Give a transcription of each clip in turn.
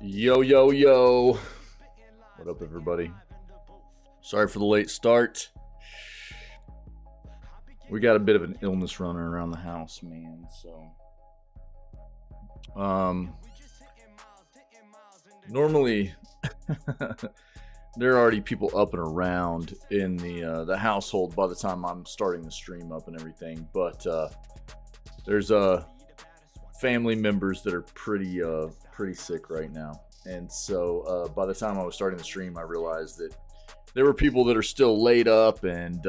Yo, yo, yo. What up, everybody? Sorry for the late start. We got a bit of an illness running around the house, man. So, normally, there are already people up and around in the household by the time I'm starting the stream up and everything. But there's family members that are pretty sick right now, and so by the time I was starting the stream, I realized that there were people that are still laid up and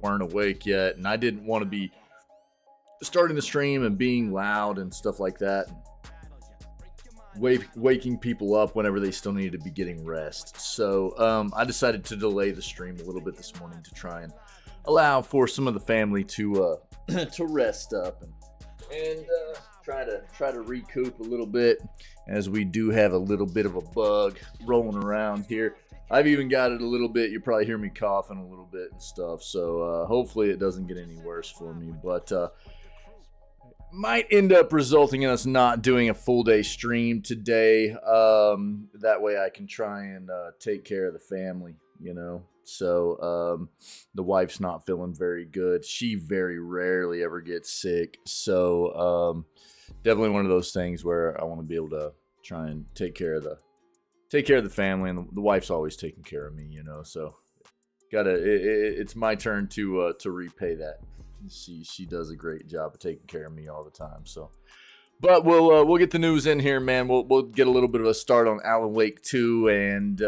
weren't awake yet, and I didn't want to be starting the stream and being loud and stuff like that, waking people up whenever they still needed to be getting rest. So I decided to delay the stream a little bit this morning to try and allow for some of the family to to rest up and try to recoup a little bit, as we do have a little bit of a bug rolling around here. I've even got it a little bit. You probably hear me coughing a little bit and stuff, so hopefully it doesn't get any worse for me, but might end up resulting in us not doing a full day stream today. That way I can try and take care of the family, you know. So the wife's not feeling very good. She very rarely ever gets sick, so definitely one of those things where I want to be able to try and take care of the family, and the wife's always taking care of me, you know. So it's my turn to repay that. She does a great job of taking care of me all the time. So, but we'll get the news in here, man. We'll get a little bit of a start on Alan Wake 2, and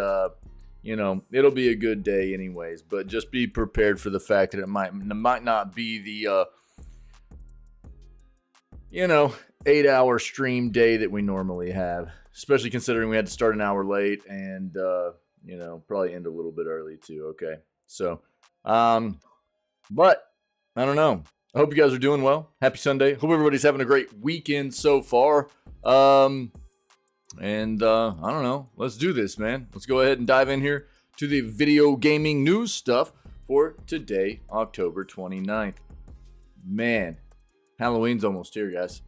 you know, it'll be a good day anyways. But just be prepared for the fact that it might not be the 8-hour stream day that we normally have, especially considering we had to start an hour late and probably end a little bit early too. Okay, so but I don't know. I hope you guys are doing well. Happy Sunday. Hope everybody's having a great weekend so far. And I don't know. Let's do this, man. Let's go ahead and dive in here to the video gaming news stuff for today, October 29th. Man, Halloween's almost here, guys.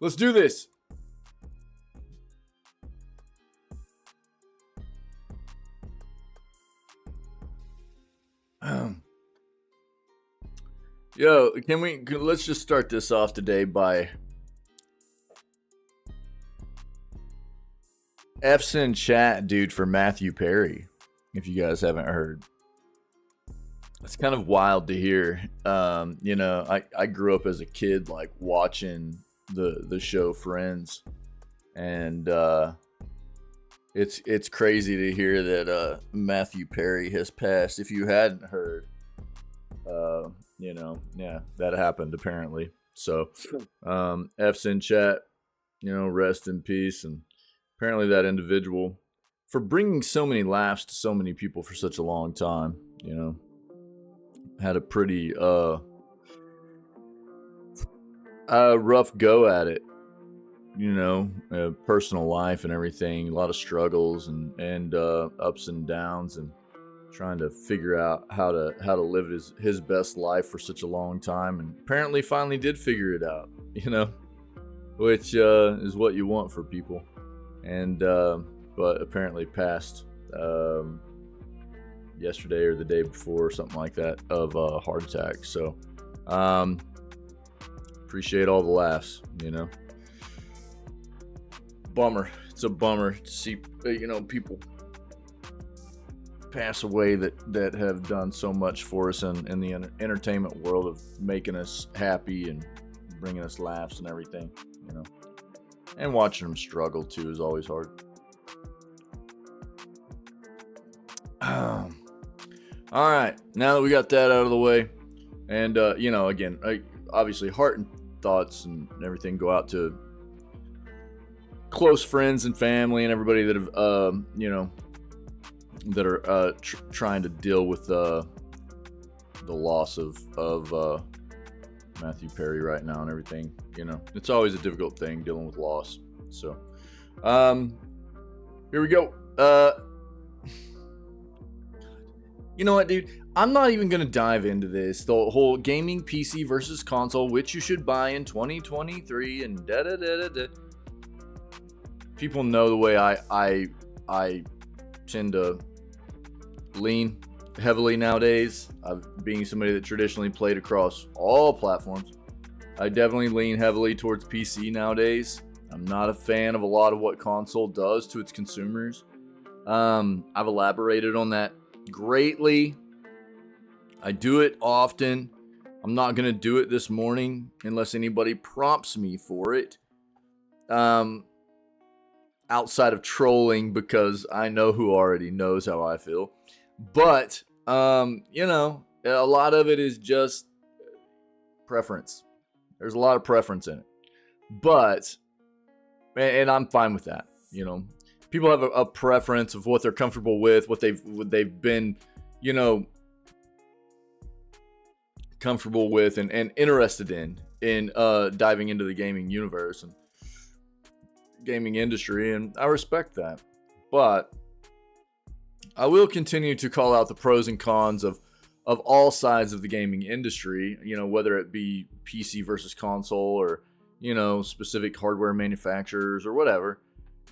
Let's do this. Yo, let's just start this off today by F's in chat, dude, for Matthew Perry, if you guys haven't heard. It's kind of wild to hear. I grew up as a kid, like, watching the show Friends, and it's crazy to hear that Matthew Perry has passed. If you hadn't heard, that happened apparently. So F's in chat, rest in peace. And apparently that individual, for bringing so many laughs to so many people for such a long time, had a pretty rough go at it, personal life and everything, a lot of struggles and ups and downs, and trying to figure out how to live his best life for such a long time, and apparently finally did figure it out, which is what you want for people. And but apparently passed yesterday or the day before or something like that of a heart attack. So appreciate all the laughs, bummer. It's a bummer to see people pass away that have done so much for us in the entertainment world of making us happy and bringing us laughs and everything, and watching them struggle too is always hard. All right, now that we got that out of the way, and again, obviously heart and thoughts and everything go out to close friends and family and everybody that have that are trying to deal with the loss of Matthew Perry right now and everything. It's always a difficult thing dealing with loss. So here we go. You know what, dude? I'm not even going to dive into this. The whole gaming PC versus console, which you should buy in 2023 and da-da-da-da-da. people know the way I tend to lean heavily nowadays. Being somebody that traditionally played across all platforms, I definitely lean heavily towards PC nowadays. I'm not a fan of a lot of what console does to its consumers. I've elaborated on that greatly. I do it often. I'm not going to do it this morning unless anybody prompts me for it. Outside of trolling, because I know who already knows how I feel. But, you know, a lot of it is just preference. There's a lot of preference in it. But, and I'm fine with that, you know. People have a preference of what they're comfortable with, what they've been, you know, comfortable with and interested in diving into the gaming universe and gaming industry, and I respect that. But I will continue to call out the pros and cons of all sides of the gaming industry, you know, whether it be PC versus console or, you know, specific hardware manufacturers or whatever.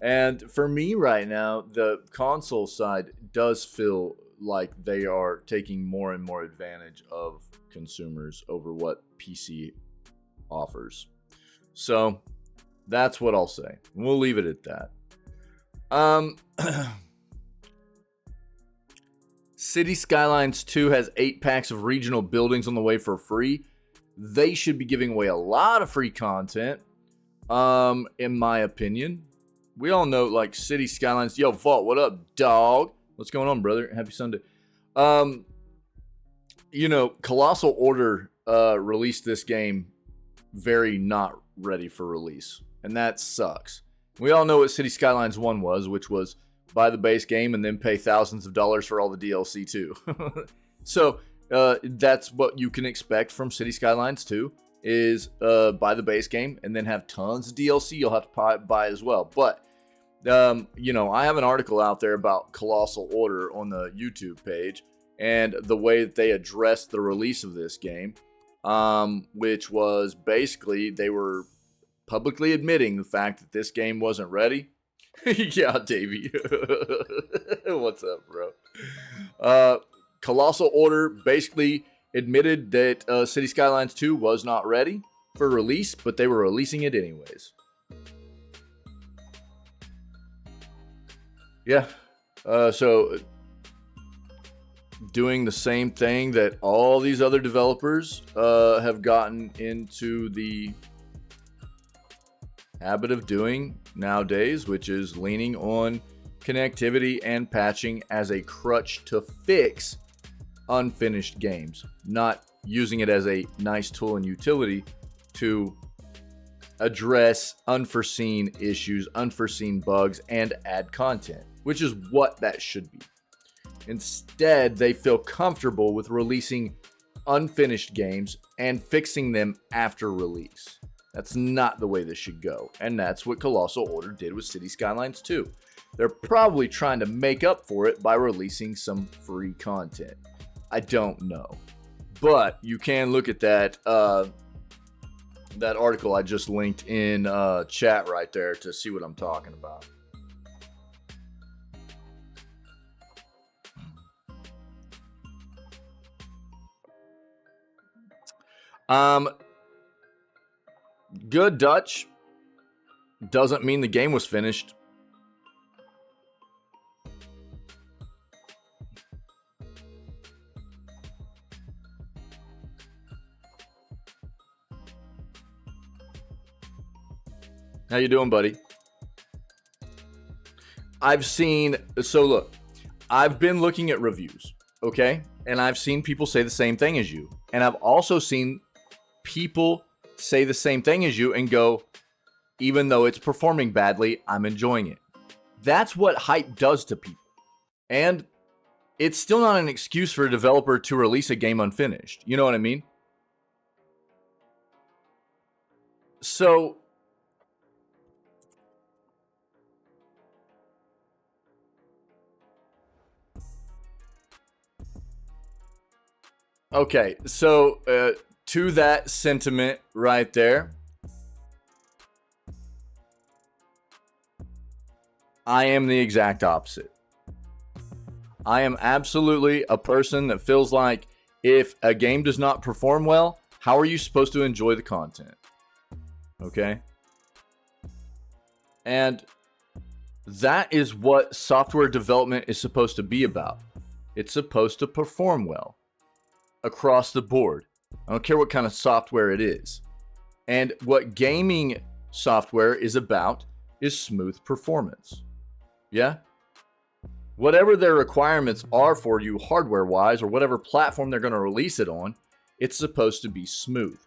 And for me right now, the console side does feel like they are taking more and more advantage of consumers over what PC offers. So that's what I'll say. We'll leave it at that. City Skylines 2 has 8 packs of regional buildings on the way for free. They should be giving away a lot of free content, in my opinion. We all know, like, City Skylines. Yo, Vault, what up, dog? What's going on, brother? Happy Sunday. You know, Colossal Order released this game very not ready for release, and that sucks. We all know what City Skylines 1 was, which was buy the base game and then pay thousands of dollars for all the DLC too. So that's what you can expect from City Skylines 2 is buy the base game and then have tons of DLC you'll have to buy as well. But you know, I have an article out there about Colossal Order on the YouTube page and the way that they addressed the release of this game, which was basically they were publicly admitting the fact that this game wasn't ready. Yeah, Davey. What's up, bro? Colossal Order basically admitted that City Skylines 2 was not ready for release, but they were releasing it anyways. Yeah. So doing the same thing that all these other developers have gotten into the habit of doing nowadays, which is leaning on connectivity and patching as a crutch to fix unfinished games, not using it as a nice tool and utility to address unforeseen issues, unforeseen bugs, and add content, which is what that should be. Instead, they feel comfortable with releasing unfinished games and fixing them after release. That's not the way this should go, and that's what Colossal Order did with City Skylines 2. They're probably trying to make up for it by releasing some free content. I don't know. But you can look at that that article I just linked in chat right there to see what I'm talking about. Good Dutch doesn't mean the game was finished. How you doing, buddy? So look, I've been looking at reviews, okay? And I've seen people say the same thing as you. And I've also seen people say the same thing as you and go, even though it's performing badly, I'm enjoying it. That's what hype does to people. And it's still not an excuse for a developer to release a game unfinished. You know what I mean? So okay, so to that sentiment right there, I am the exact opposite. I am absolutely a person that feels like if a game does not perform well, how are you supposed to enjoy the content? Okay? And that is what software development is supposed to be about. It's supposed to perform well across the board. I don't care what kind of software it is. And what gaming software is about is smooth performance. Yeah? Whatever their requirements are for you hardware-wise, or whatever platform they're going to release it on, it's supposed to be smooth.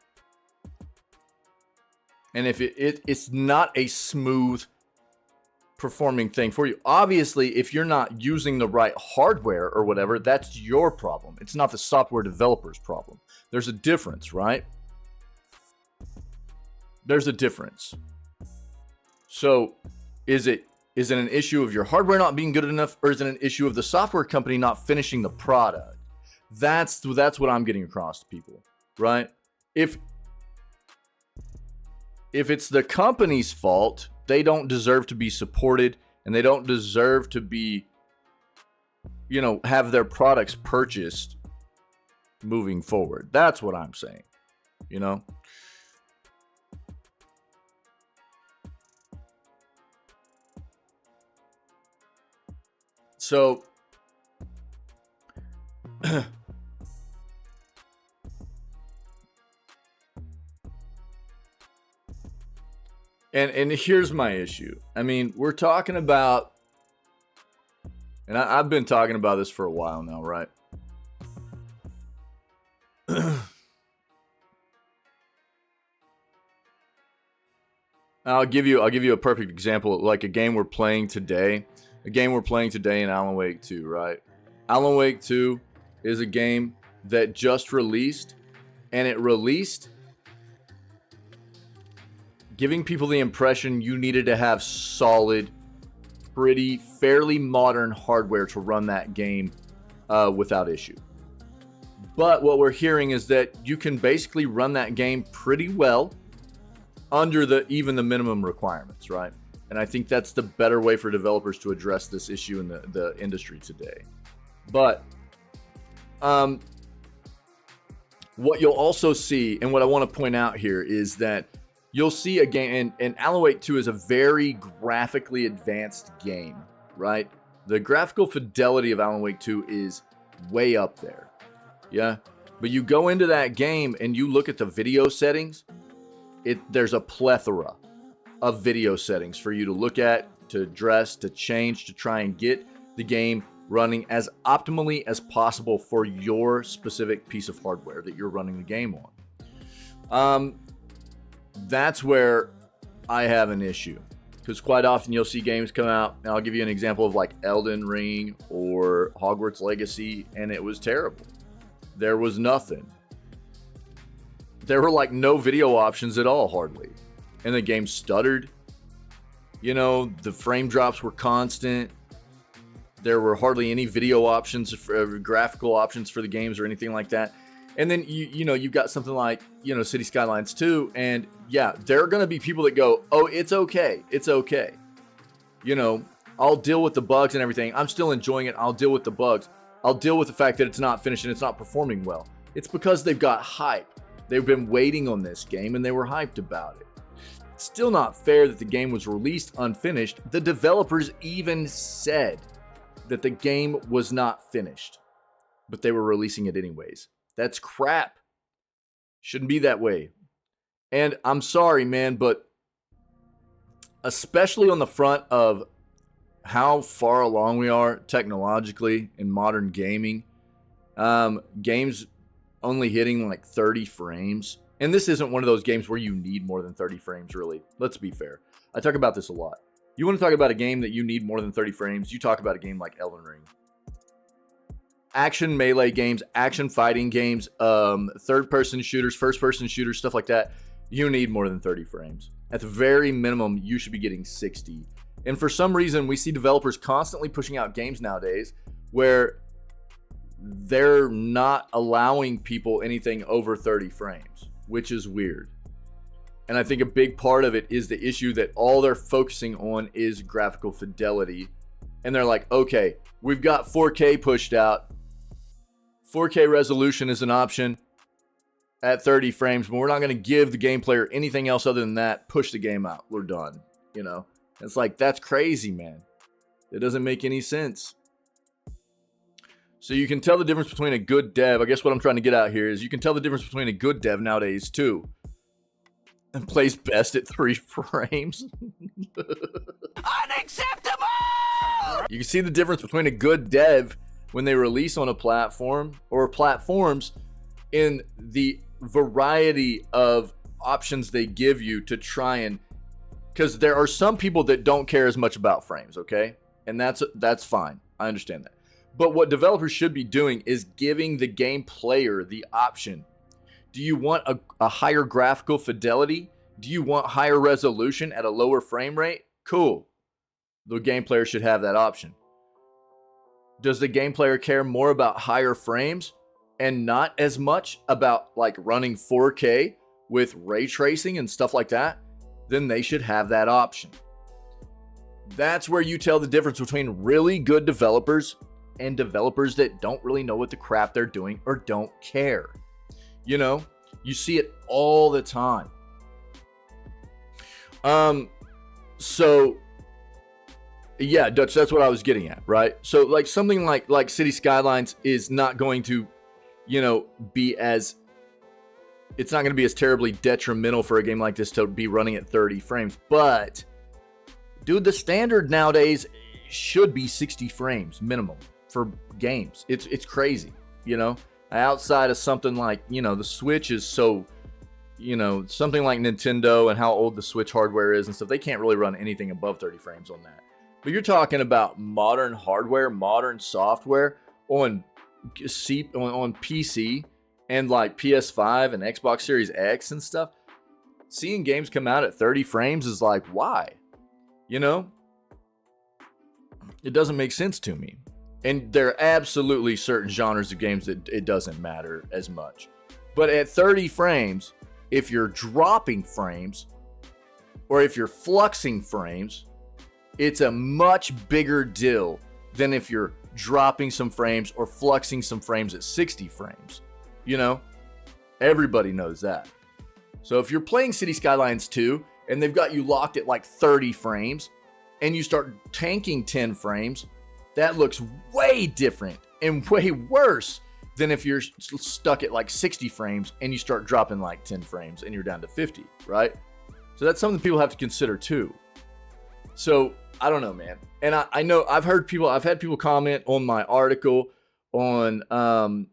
And if it's not a smooth performing thing for you, obviously, if you're not using the right hardware or whatever, that's your problem. It's not the software developer's problem. There's a difference, right? There's a difference. So, is it an issue of your hardware not being good enough, or is it an issue of the software company not finishing the product? That's what I'm getting across to people, right? If it's the company's fault, they don't deserve to be supported, and they don't deserve to be, have their products purchased moving forward. That's what I'm saying, So, and here's my issue. I mean, we're talking about, and I've been talking about this for a while now, right? I'll give you a perfect example, like a game we're playing today. A game we're playing today in Alan Wake 2, right? Alan Wake 2 is a game that just released, and it released giving people the impression you needed to have solid, fairly modern hardware to run that game without issue. But what we're hearing is that you can basically run that game pretty well under even the minimum requirements, right? And I think that's the better way for developers to address this issue in the industry today. But what you'll also see, and what I want to point out here, is that you'll see a game, and Alan Wake 2 is a very graphically advanced game, right? The graphical fidelity of Alan Wake 2 is way up there, yeah? But you go into that game and you look at the video settings, there's a plethora of video settings for you to look at, to address, to change, to try and get the game running as optimally as possible for your specific piece of hardware that you're running the game on. That's where I have an issue, because quite often you'll see games come out, and I'll give you an example of like Elden Ring or Hogwarts Legacy, and it was terrible. There was nothing. There were like no video options at all, hardly. And the game stuttered. The frame drops were constant. There were hardly any video options, graphical options for the games or anything like that. And then, you've got something like, City Skylines 2. And yeah, there are going to be people that go, oh, it's okay. It's okay. I'll deal with the bugs and everything. I'm still enjoying it. I'll deal with the bugs. I'll deal with the fact that it's not finished and it's not performing well. It's because they've got hype. They've been waiting on this game and they were hyped about it. It's still not fair that the game was released unfinished. The developers even said that the game was not finished, but they were releasing it anyways. That's crap. Shouldn't be that way. And I'm sorry, man, but especially on the front of how far along we are technologically in modern gaming, games only hitting like 30 frames. And this isn't one of those games where you need more than 30 frames, really. Let's be fair. I talk about this a lot. You want to talk about a game that you need more than 30 frames, you talk about a game like Elden Ring. Action melee games, action fighting games, third-person shooters, first-person shooters, stuff like that, you need more than 30 frames. At the very minimum, you should be getting 60. And for some reason, we see developers constantly pushing out games nowadays where they're not allowing people anything over 30 frames, which is weird. And I think a big part of it is the issue that all they're focusing on is graphical fidelity. And they're like, okay, we've got 4K pushed out. 4K resolution is an option at 30 frames, but we're not going to give the game player anything else other than that. Push the game out. We're done. You know, it's like, that's crazy, man. It doesn't make any sense. So you can tell the difference between a good dev. I guess what I'm trying to get out here is you can tell the difference between a good dev nowadays too. And plays best at 3 frames. Unacceptable! You can see the difference between a good dev when they release on a platform or platforms in the variety of options they give you to try and, because there are some people that don't care as much about frames, okay? And that's fine. I understand that. But what developers should be doing is giving the game player the option. Do you want a higher graphical fidelity? Do you want higher resolution at a lower frame rate? Cool. The game player should have that option. Does the game player care more about higher frames and not as much about like running 4K with ray tracing and stuff like that? Then they should have that option. That's where you tell the difference between really good developers and developers that don't really know what the crap they're doing or don't care. You know, you see it all the time. So yeah, Dutch, that's what I was getting at, right? So like something like City Skylines is not going to, you know, it's not going to be as terribly detrimental for a game like this to be running at 30 frames. But dude, the standard nowadays should be 60 frames minimum for games. It's crazy, you know? Outside of something like, you know, the Switch is so, you know, something like Nintendo and how old the Switch hardware is and stuff, they can't really run anything above 30 frames on that. But you're talking about modern hardware, modern software on PC and like PS5 and Xbox Series X and stuff. Seeing games come out at 30 frames is like, why? You know? It doesn't make sense to me. And there are absolutely certain genres of games that it doesn't matter as much. But at 30 frames, if you're dropping frames or if you're fluxing frames, it's a much bigger deal than if you're dropping some frames or fluxing some frames at 60 frames. You know, everybody knows that. So if you're playing City Skylines 2 and they've got you locked at like 30 frames and you start tanking 10 frames, that looks way different and way worse than if you're stuck at like 60 frames and you start dropping like 10 frames and you're down to 50, right? So that's something people have to consider too. So I don't know, man. And I know I've had people comment on my article on,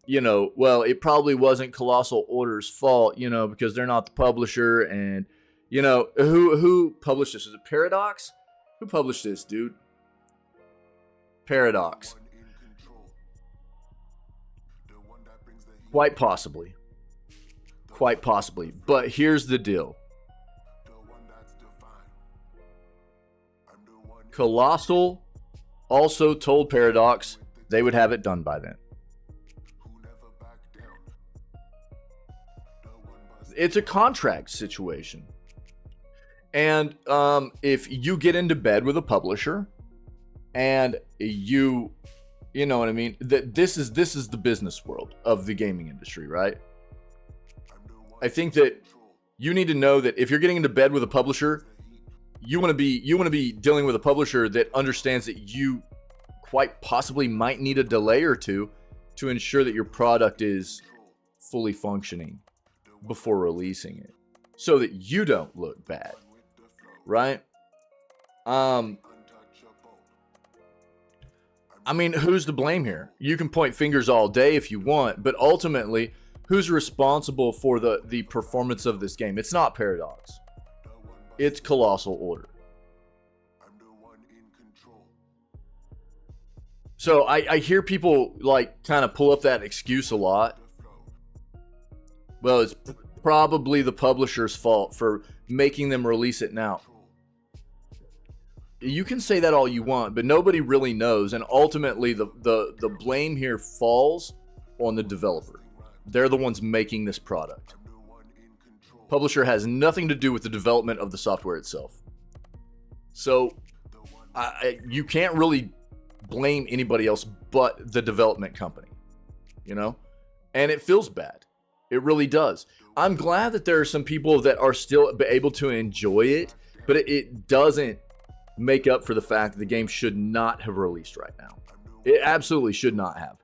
you know, well, it probably wasn't Colossal Order's fault, you know, because they're not the publisher. And, you know, who published this? Is it Paradox? Who published this, dude? Paradox. Quite possibly. Quite possibly. But here's the deal. Colossal also told Paradox they would have it done by then. It's a contract situation. And if you get into bed with a publisher and you know what I mean? This is the business world of the gaming industry, right? I think that you need to know that if you're getting into bed with a publisher, you want to be dealing with a publisher that understands that you quite possibly might need a delay or two to ensure that your product is fully functioning before releasing it, so that you don't look bad, right? I mean, who's to blame here? You can point fingers all day if you want, but ultimately, who's responsible for the performance of this game? It's not Paradox. It's Colossal Order. So I hear people like kind of pull up that excuse a lot. Well, it's probably the publisher's fault for making them release it now. You can say that all you want, but nobody really knows. And ultimately, the blame here falls on the developer. They're the ones making this product. Publisher has nothing to do with the development of the software itself. So you can't really blame anybody else but the development company, you know? And it feels bad. It really does. I'm glad that there are some people that are still able to enjoy it, but it doesn't make up for the fact that the game should not have released right now. It absolutely should not have.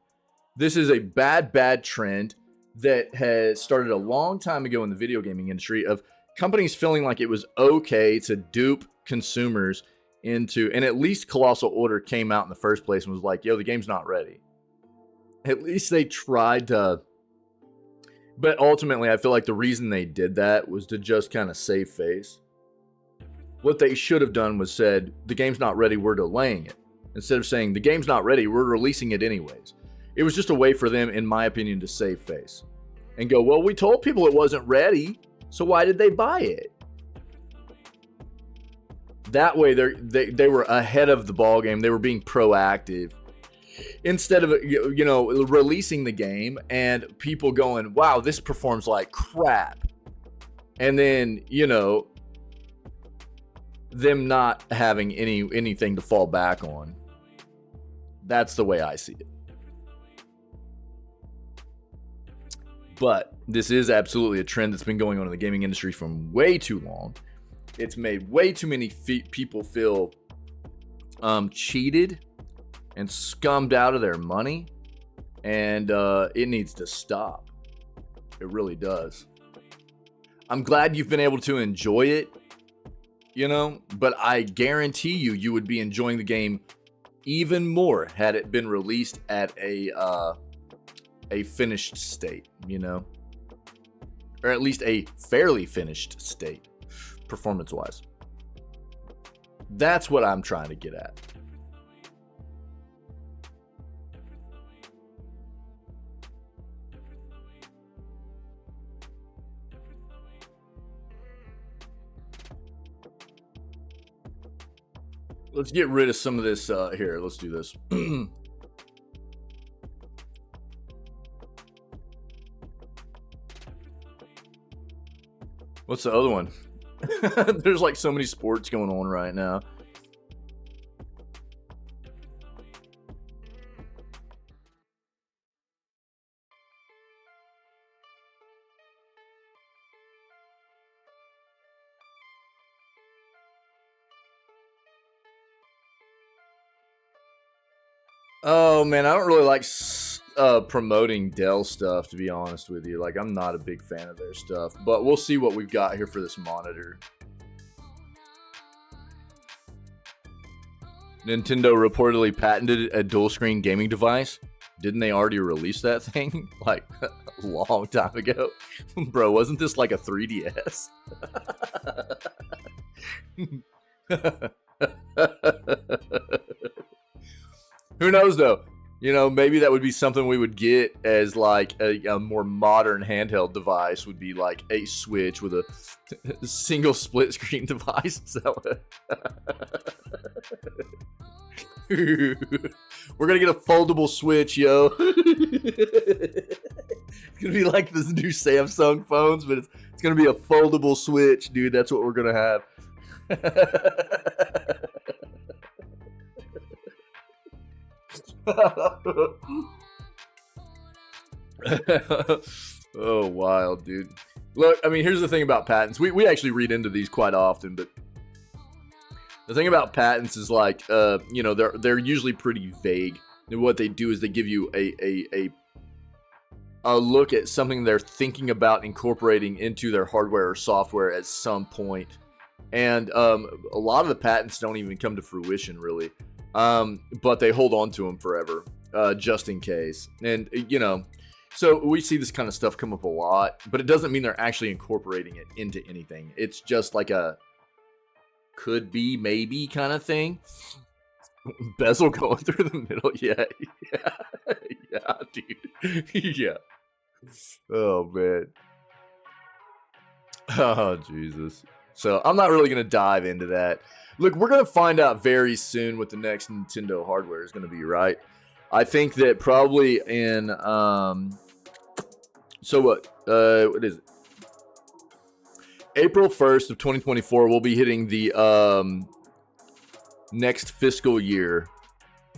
This is a bad trend that has started a long time ago in the video gaming industry of companies feeling like it was okay to dupe consumers into, and at least Colossal Order came out in the first place and was like, yo, the game's not ready. At least they tried to, but ultimately I feel like the reason they did that was to just kind of save face. What they should have done was said, the game's not ready, we're delaying it. Instead of saying, the game's not ready, we're releasing it anyways. It was just a way for them, in my opinion, to save face. And go, well, we told people it wasn't ready, so why did they buy it? That way, they were ahead of the ball game. They were being proactive. Instead of, you know, releasing the game and people going, wow, this performs like crap. And then, you know, them not having anything to fall back on. That's the way I see it. But this is absolutely a trend that's been going on in the gaming industry for way too long. It's made way too many people feel cheated and scummed out of their money. And it needs to stop. It really does. I'm glad you've been able to enjoy it, you know, but I guarantee you would be enjoying the game even more had it been released at a finished state, you know, or at least a fairly finished state, performance-wise. That's what I'm trying to get at. Let's get rid of some of this here. Let's do this. What's the other one? There's like so many sports going on right now. Oh man, I don't really like promoting Dell stuff, to be honest with you. Like, I'm not a big fan of their stuff, but we'll see what we've got here for this monitor. Nintendo reportedly patented a dual screen gaming device. Didn't they already release that thing like a long time ago? Bro, wasn't this like a 3DS? Who knows though? You know, maybe that would be something we would get as like a more modern handheld device, would be like a Switch with a single split screen device. So we're gonna get a foldable Switch, yo. It's gonna be like this new Samsung phones, but it's gonna be a foldable Switch, dude. That's what we're gonna have. Oh, wild, dude. Look, I mean, here's the thing about patents. We actually read into these quite often, but the thing about patents is like, you know, they're usually pretty vague. And what they do is they give you a look at something they're thinking about incorporating into their hardware or software at some point. And a lot of the patents don't even come to fruition, really. But they hold on to them forever, just in case. And, you know, so we see this kind of stuff come up a lot, but it doesn't mean they're actually incorporating it into anything. It's just like a could be, maybe kind of thing. Bezel going through the middle. Yeah, dude. Yeah. Oh, man. Oh, Jesus. So I'm not really going to dive into that. Look, we're going to find out very soon what the next Nintendo hardware is going to be, right? I think that probably in, so what is it? April 1st of 2024, we'll be hitting the next fiscal year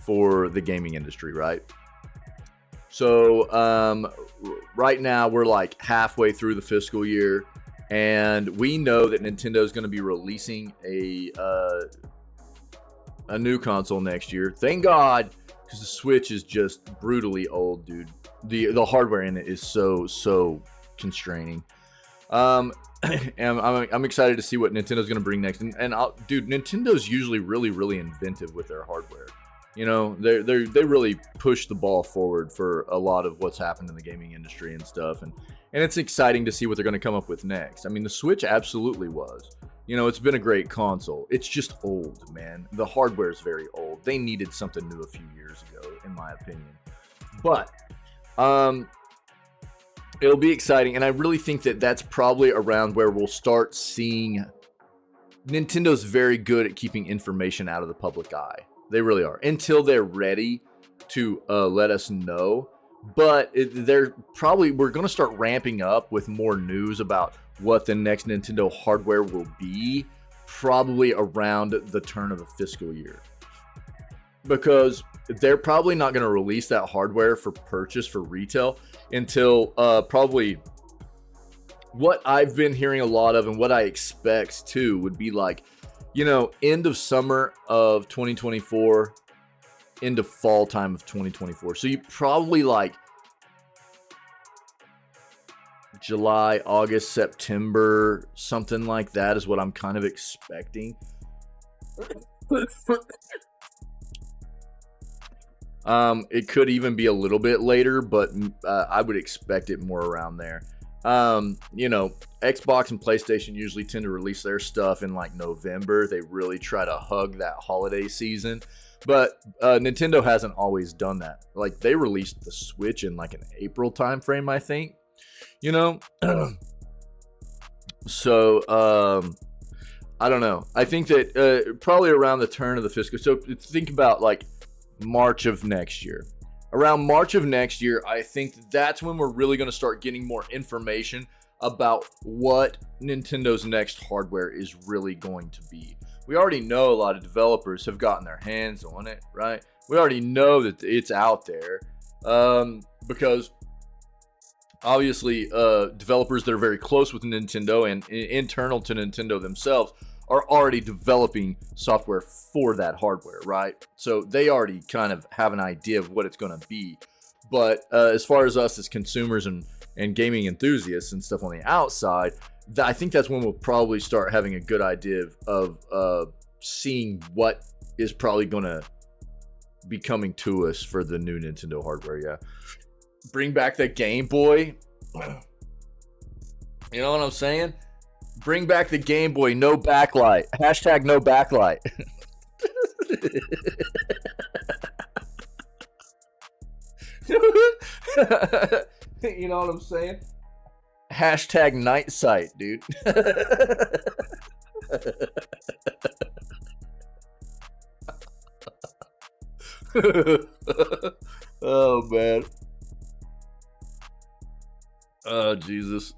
for the gaming industry, right? So right now we're like halfway through the fiscal year, and we know that Nintendo is going to be releasing a new console next year. Thank God, because the Switch is just brutally old, dude. The hardware in it is so constraining. And I'm excited to see what Nintendo's going to bring next. And dude, Nintendo's usually really inventive with their hardware. You know, they really push the ball forward for a lot of what's happened in the gaming industry and stuff. And it's exciting to see what they're going to come up with next. I mean, the Switch absolutely was. You know, it's been a great console. It's just old, man. The hardware is very old. They needed something new a few years ago, in my opinion. But it'll be exciting, and I really think that that's probably around where we'll start seeing. Nintendo's very good at keeping information out of the public eye. They really are, until they're ready to let us know. But we're going to start ramping up with more news about what the next Nintendo hardware will be, probably around the turn of the fiscal year. Because they're probably not going to release that hardware for purchase for retail until probably what I've been hearing a lot of, and what I expect too, would be like, you know, end of summer of 2024, into fall time of 2024. So you probably like July, August, September, something like that is what I'm kind of expecting. It could even be a little bit later, but I would expect it more around there. You know, Xbox and PlayStation usually tend to release their stuff in like November. They really try to hug that holiday season. But Nintendo hasn't always done that. Like, they released the Switch in like an April time frame, I think. You know? So, I don't know. I think that probably around the turn of the fiscal. So, think about like March of next year. Around March of next year, I think that's when we're really going to start getting more information about what Nintendo's next hardware is really going to be. We already know a lot of developers have gotten their hands on it, right? We already know that it's out there because obviously developers that are very close with Nintendo and internal to Nintendo themselves are already developing software for that hardware, right? So they already kind of have an idea of what it's going to be. But as far as us as consumers and gaming enthusiasts and stuff on the outside, I think that's when we'll probably start having a good idea of seeing what is probably going to be coming to us for the new Nintendo hardware. Yeah, bring back the Game Boy. You know what I'm saying? Bring back the Game Boy. No backlight. Hashtag no backlight. You know what I'm saying? Hashtag night sight, dude. Oh, man. Oh, Jesus.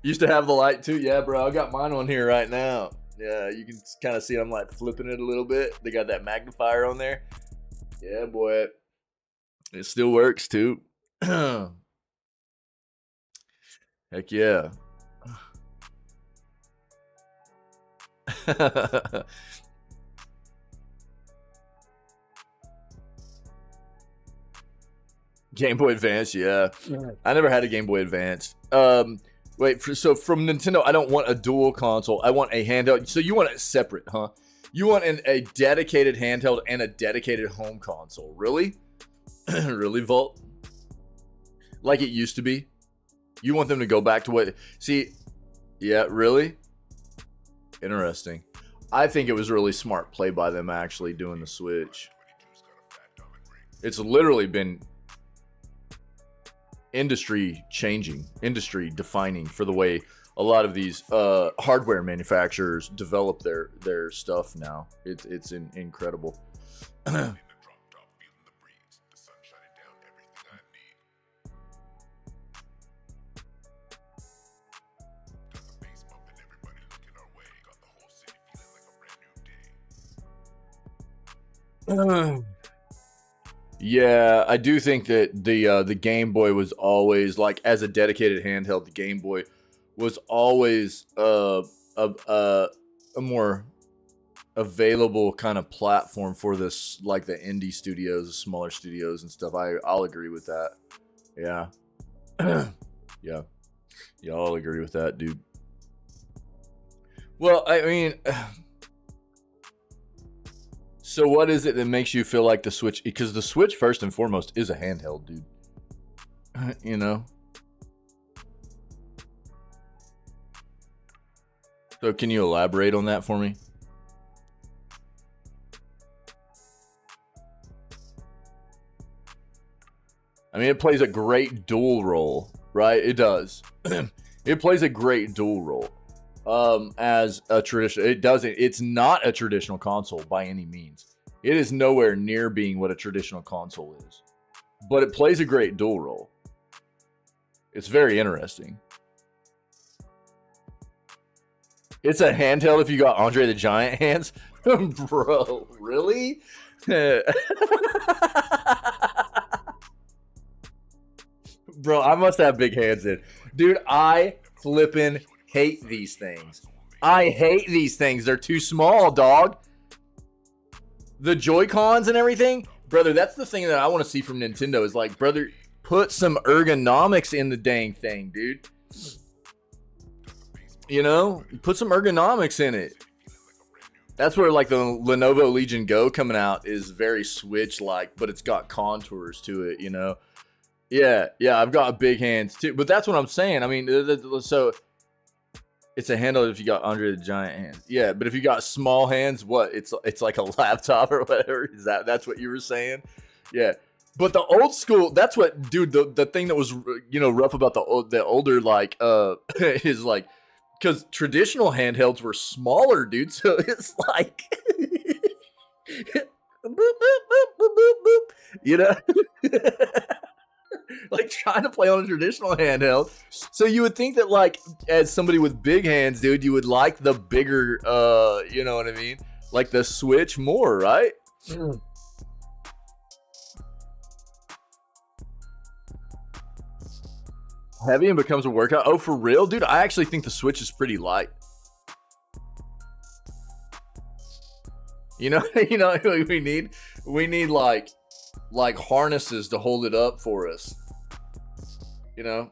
Used to have the light too. Yeah, bro. I got mine on here right now. Yeah, you can kind of see I'm like flipping it a little bit. They got that magnifier on there. Yeah, boy. It still works too. Heck yeah. Game Boy Advance, yeah. I never had a Game Boy Advance. So from Nintendo, I don't want a dual console. I want a handheld. So you want it separate, huh? You want a dedicated handheld and a dedicated home console. Really? Really, Volt? Like it used to be? You want them to go back to what... See, yeah, really? Interesting. I think it was really smart play by them actually doing the Switch. It's literally been industry changing, industry defining for the way a lot of these hardware manufacturers develop their stuff now. It's incredible. Yeah, I do think that the Game Boy was always, like, as a dedicated handheld, the Game Boy was always a more available kind of platform for this, like the indie studios, the smaller studios and stuff. I'll agree with that. Yeah. Yeah. Yeah, I'll agree with that, dude. Well, I mean, so what is it that makes you feel like the Switch? Because the Switch, first and foremost, is a handheld, dude. You know? So can you elaborate on that for me? I mean, it plays a great dual role, right? It does. It plays a great dual role. As a traditional, it's not a traditional console by any means. It is nowhere near being what a traditional console is, but it plays a great dual role. It's very interesting. It's a handheld if you got Andre the Giant hands. Bro, really? Bro, I must have big hands in. Dude, I flippin' hate these things. I hate these things. They're too small, dog. The Joy-Cons and everything. Brother, that's the thing that I want to see from Nintendo is like, brother, put some ergonomics in the dang thing, dude. You know? Put some ergonomics in it. That's where, like, the Lenovo Legion Go coming out is very Switch-like, but it's got contours to it, you know? Yeah, I've got big hands too, but that's what I'm saying. I mean, so it's a handle if you got Andre the Giant hands. Yeah, but if you got small hands, what? It's like a laptop or whatever. That's what you were saying? Yeah. But the old school, that's what, dude. The thing that was, you know, rough about the older, like, is like, because traditional handhelds were smaller, dude. So it's like, boop, boop, boop, boop, boop, boop, you know. Like trying to play on a traditional handheld. So you would think that, like, as somebody with big hands, dude, you would like the bigger, you know what I mean? Like the Switch more, right? Heavy and becomes a workout. Oh, for real? Dude, I actually think the Switch is pretty light. You know, we need like harnesses to hold it up for us. You know,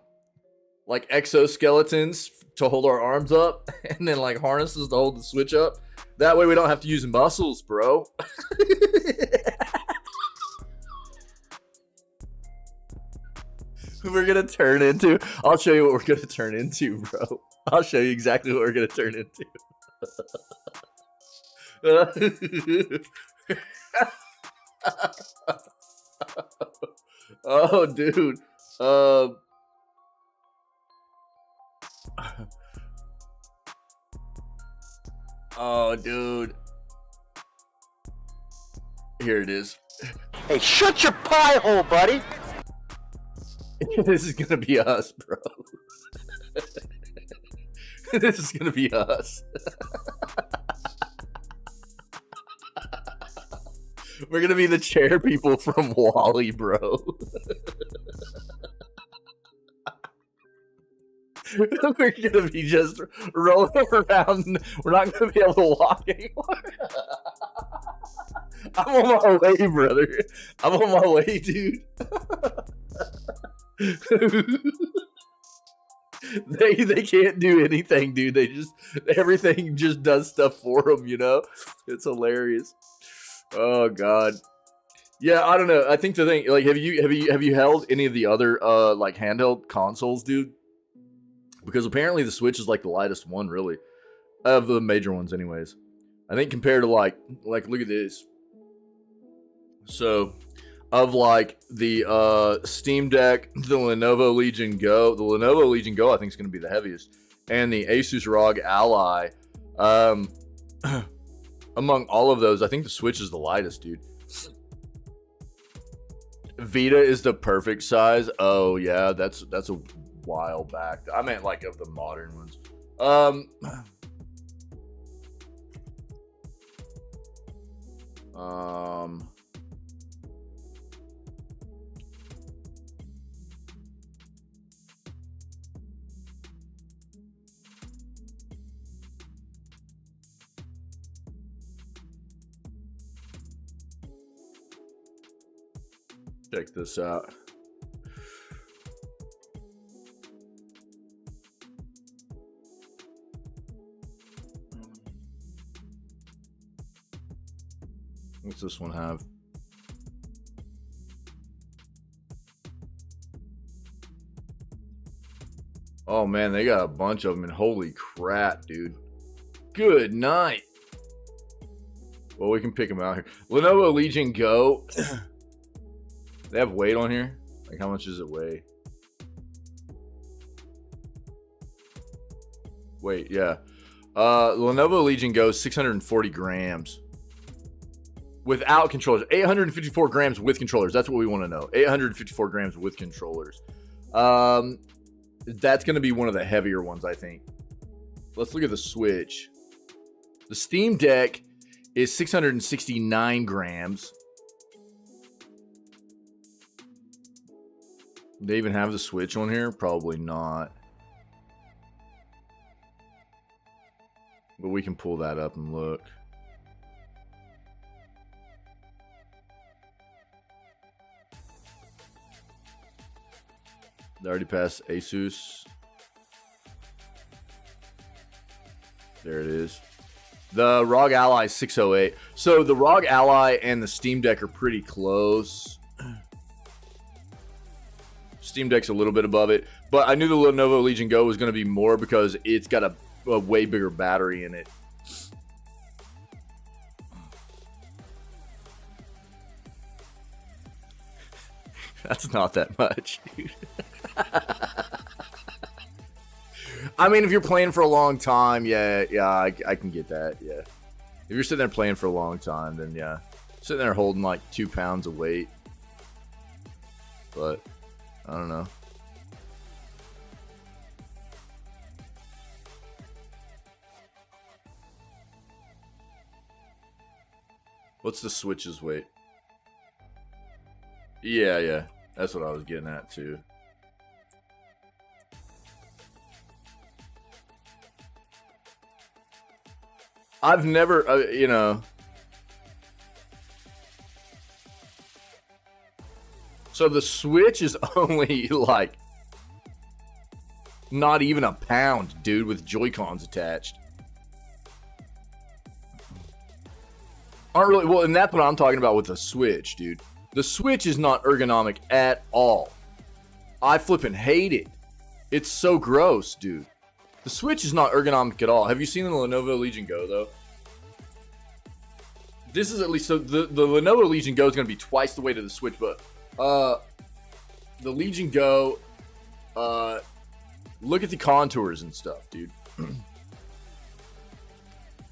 like exoskeletons to hold our arms up, and then like harnesses to hold the Switch up. That way we don't have to use muscles, bro. We're gonna turn into. I'll show you what we're gonna turn into, bro. I'll show you exactly what we're gonna turn into. Oh, dude. Oh, dude. Here it is. Hey, shut your pie hole, buddy. This is gonna be us, bro. This is gonna be us. We're gonna be the chair people from Wall-E, bro. We're gonna be just rolling around. We're not gonna be able to walk anymore. I'm on my way, brother. I'm on my way, dude. They can't do anything, dude. Everything just does stuff for them, you know? It's hilarious. Oh god. Yeah, I don't know. I think the thing, like, have you held any of the other like handheld consoles, dude? Because apparently the Switch is like the lightest one, really, of the major ones, anyways. I think compared to like look at this. So, of like the Steam Deck, the Lenovo Legion Go, I think is going to be the heaviest, and the Asus ROG Ally. Among all of those, I think the Switch is the lightest, dude. Vita is the perfect size. Oh yeah, that's a while back. I meant like of the modern ones. Check this out. What's this one have? Oh man, they got a bunch of them, and holy crap, dude. Good night. Well, we can pick them out here. Lenovo Legion Go. They have weight on here? Like, how much does it weigh? Wait, yeah. Lenovo Legion Go, 640 grams. Without controllers. 854 grams with controllers. That's what we want to know. 854 grams with controllers. That's going to be one of the heavier ones, I think. Let's look at the Switch. The Steam Deck is 669 grams. They even have the Switch on here? Probably not. But we can pull that up and look. They already passed Asus. There it is. The ROG Ally is 608. So the ROG Ally and the Steam Deck are pretty close. Steam Deck's a little bit above it. But I knew the Lenovo Legion Go was going to be more because it's got a way bigger battery in it. That's not that much, dude. I mean, if you're playing for a long time, yeah, I can get that, yeah. If you're sitting there playing for a long time, then yeah. Sitting there holding like 2 pounds of weight. But, I don't know. What's the Switch's weight? Yeah. That's what I was getting at, too. I've never, you know. So the Switch is only like not even a pound, dude, with Joy-Cons attached. Aren't really, well, and that's what I'm talking about with the Switch, dude. The Switch is not ergonomic at all. I flippin' hate it. It's so gross, dude. The Switch is not ergonomic at all. Have you seen the Lenovo Legion Go, though? This is at least, so the Lenovo Legion Go is going to be twice the weight of the Switch, but the Legion Go, look at the contours and stuff, dude.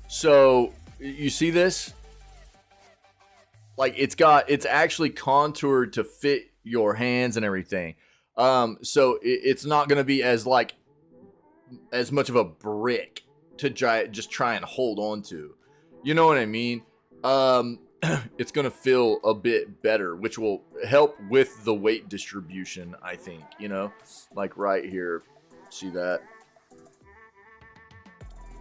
So, you see this? Like, it's actually contoured to fit your hands and everything. So it's not going to be as much of a brick to just try and hold on to. You know what I mean? It's going to feel a bit better, which will help with the weight distribution, I think, you know? Like right here. See that?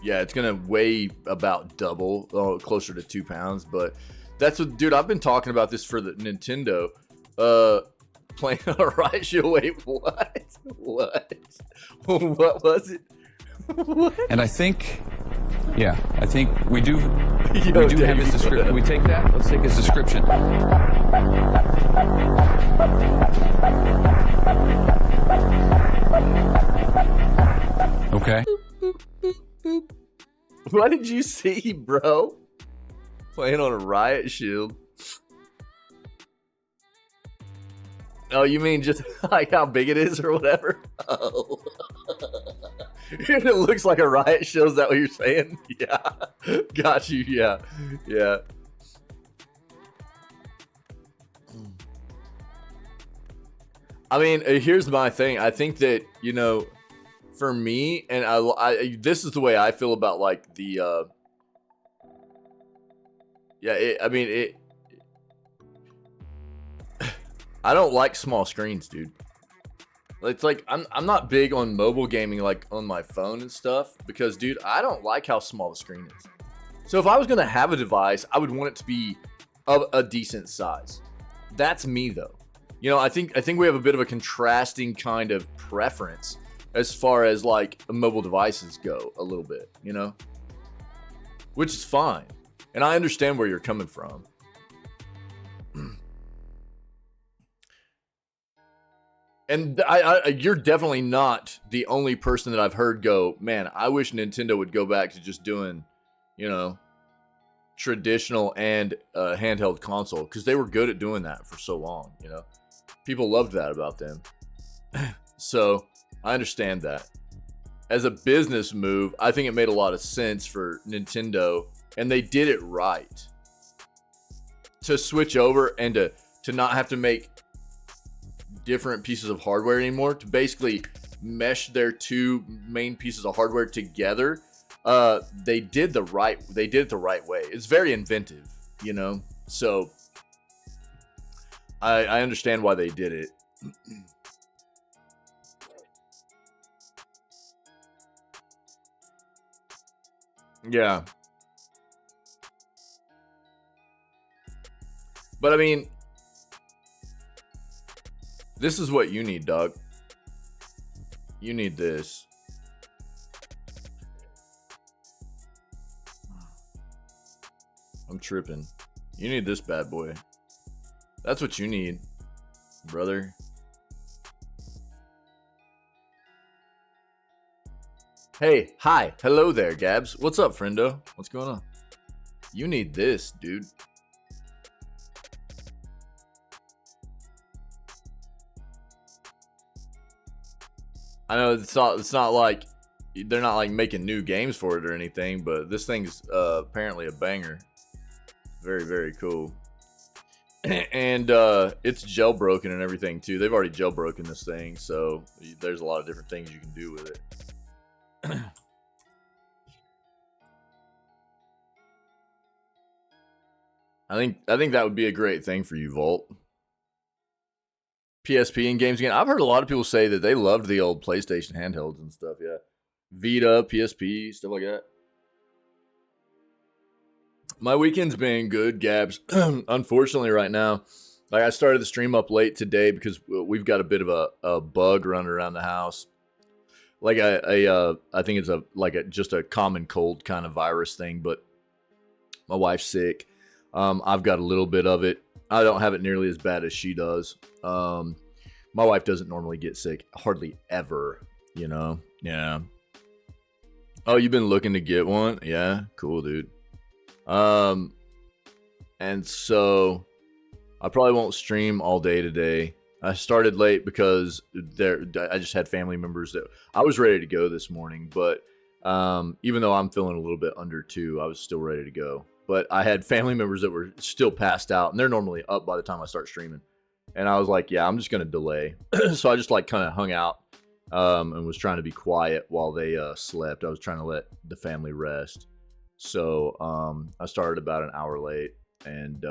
Yeah, it's going to weigh about double, closer to 2 pounds, but that's what, dude, I've been talking about this for the Nintendo. Playing a riot shield. Wait, what? What? What was it? What? And I think, yeah, I think we do have his description. Can we take that? Let's take his description. Okay. What did you see, bro? Playing on a riot shield. Oh, you mean just like how big it is or whatever? Oh. It looks like a riot shield, is that what you're saying? Yeah. Got you, yeah. Yeah. I mean, here's my thing. I think that, you know, for me, and I this is the way I feel about like the I don't like small screens, dude. It's like I'm not big on mobile gaming like on my phone and stuff because, dude, I don't like how small the screen is. So if I was gonna have a device, I would want it to be of a decent size. That's me though. You know, I think we have a bit of a contrasting kind of preference as far as like mobile devices go a little bit, you know, which is fine. And I understand where you're coming from. And you're definitely not the only person that I've heard go, man, I wish Nintendo would go back to just doing, you know, traditional and handheld console, because they were good at doing that for so long, you know. People loved that about them. So I understand that. As a business move, I think it made a lot of sense for Nintendo, and they did it right, to switch over and to not have to make different pieces of hardware anymore, to basically mesh their two main pieces of hardware together. They did it the right way. It's very inventive, you know. So I understand why they did it. Yeah. But I mean, this is what you need, dog. You need this. I'm tripping. You need this bad boy. That's what you need, brother. Hey, hi, hello there, Gabs. What's up, friendo? What's going on? You need this, dude. I know it's not like they're not like making new games for it or anything, but this thing's apparently a banger. Very, very cool. And it's jailbroken and everything too. They've already jailbroken this thing, so there's a lot of different things you can do with it. I think that would be a great thing for you, Volt. PSP and games again. I've heard a lot of people say that they loved the old PlayStation handhelds and stuff. Yeah, Vita, PSP, stuff like that. My weekend's been good, Gabs. Unfortunately, right now, like I started the stream up late today because we've got a bit of a bug running around the house. Like I think it's just a common cold kind of virus thing. But my wife's sick. I've got a little bit of it. I don't have it nearly as bad as she does. My wife doesn't normally get sick, hardly ever. You know, yeah. Oh, you've been looking to get one? Yeah, cool, dude. And so I probably won't stream all day today. I started late because I just had family members that I was ready to go this morning, but even though I'm feeling a little bit under two, I was still ready to go. But I had family members that were still passed out, and they're normally up by the time I start streaming. And I was like, yeah, I'm just gonna delay. So I just like kind of hung out and was trying to be quiet while they slept. I was trying to let the family rest. So I started about an hour late, and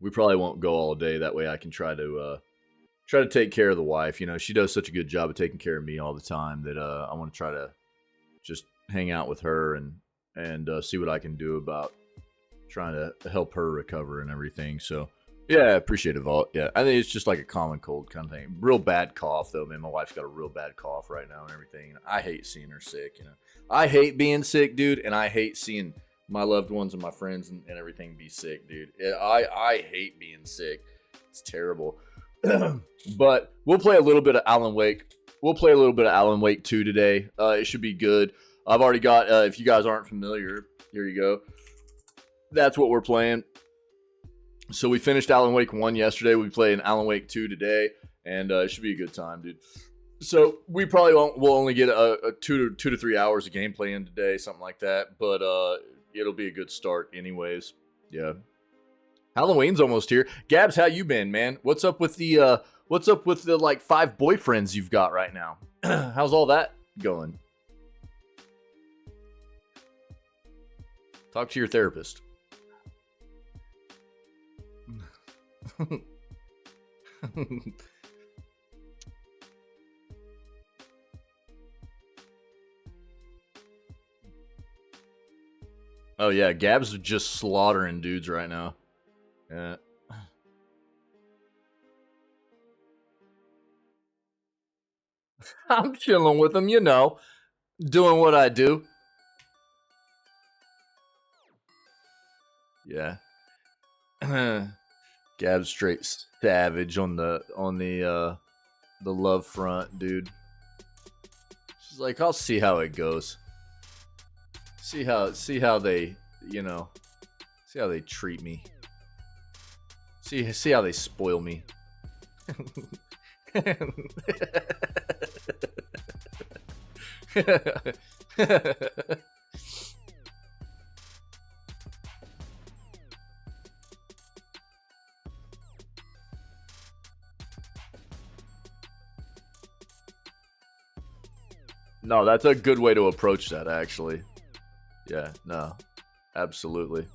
we probably won't go all day. That way I can try to take care of the wife. You know, she does such a good job of taking care of me all the time that I want to try to just hang out with her and see what I can do about trying to help her recover and everything. So yeah, I appreciate it, Vault. Yeah, I think it's just like a common cold kind of thing. Real bad cough though, man. My wife's got a real bad cough right now and everything. I hate seeing her sick. You know, I hate being sick, dude, and I hate seeing my loved ones and my friends and everything be sick, dude. I hate being sick. It's terrible. But we'll play a little bit of Alan Wake. We'll play a little bit of Alan Wake 2 today. It should be good. I've already got, if you guys aren't familiar, here you go. That's what we're playing. So we finished Alan Wake 1 yesterday. We played an Alan Wake 2 today, and it should be a good time, dude. So we probably we'll only get a 2 to 3 hours of gameplay in today, something like that. But it'll be a good start anyways. Yeah. Halloween's almost here. Gabs, how you been, man? What's up with the like 5 boyfriends you've got right now? How's all that going? Talk to your therapist. Oh yeah, Gab's just slaughtering dudes right now. Yeah. I'm chilling with them, you know, doing what I do. Yeah. Gab's straight savage on the love front, dude. She's like, I'll see how it goes. See how they, you know, see how they treat me. See how they spoil me. No, that's a good way to approach that, actually. Yeah, no, absolutely.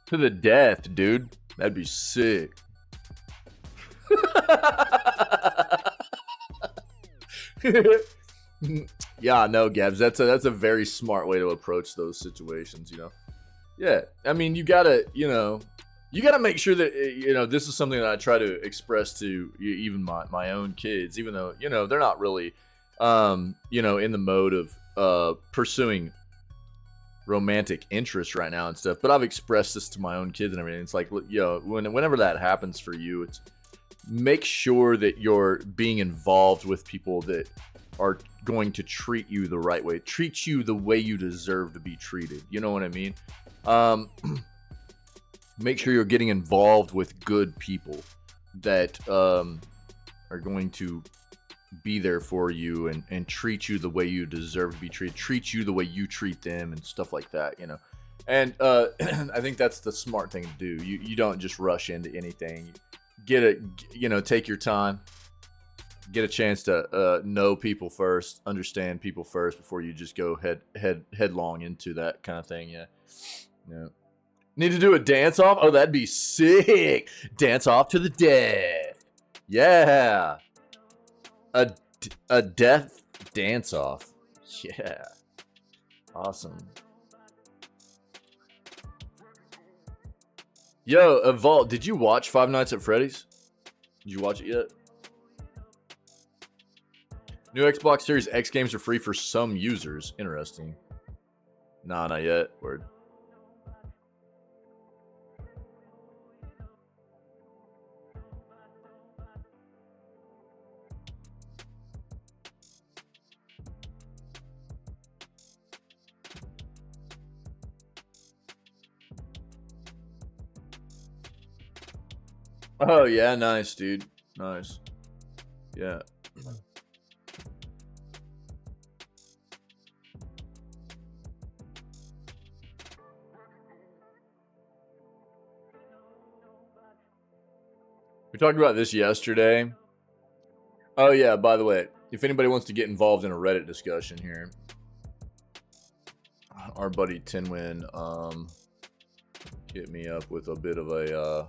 To the death, dude. That'd be sick. Yeah, no, Gabs. That's a very smart way to approach those situations, you know. Yeah, I mean, you gotta make sure that, you know, this is something that I try to express to even my own kids, even though, you know, they're not really, you know, in the mode of pursuing romantic interest right now and stuff. But I've expressed this to my own kids and everything. It's like, you know, whenever that happens for you, it's make sure that you're being involved with people that are going to treat you the right way, treat you the way you deserve to be treated. You know what I mean? Make sure you're getting involved with good people that are going to be there for you and treat you the way you deserve to be treated, treat you the way you treat them and stuff like that, you know. And I think that's the smart thing to do. You don't just rush into anything. You know, take your time. Get a chance to know people first, understand people first before you just go headlong into that kind of thing. Yeah. Yeah. Need to do a dance off? Oh, that'd be sick. Dance off to the death. Yeah. A death dance off. Yeah. Awesome. Yo, Evolve, did you watch Five Nights at Freddy's? Did you watch it yet? New Xbox Series X games are free for some users. Interesting. Nah, not yet. Word. Oh, yeah, nice, dude. Nice. Yeah. We talked about this yesterday. Oh, yeah, by the way, if anybody wants to get involved in a Reddit discussion here, our buddy Tinwin hit me up with a bit of a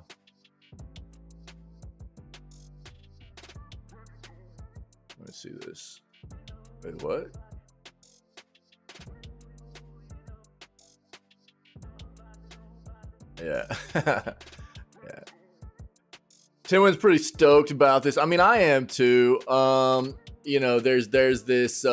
let me see this. Wait, what? Yeah. Yeah. Tinwin's pretty stoked about this. I mean, I am too. You know, there's this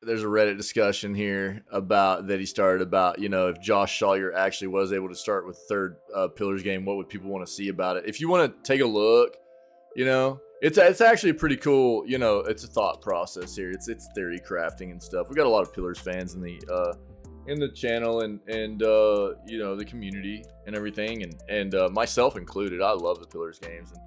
there's a Reddit discussion here about that he started about, you know, if Josh Sawyer actually was able to start with third Pillars game, what would people want to see about it? If you want to take a look, you know, it's actually pretty cool. You know, it's a thought process here. It's theory crafting and stuff. We got a lot of Pillars fans in the channel and you know, the community and everything, and myself included. I love the Pillars games, and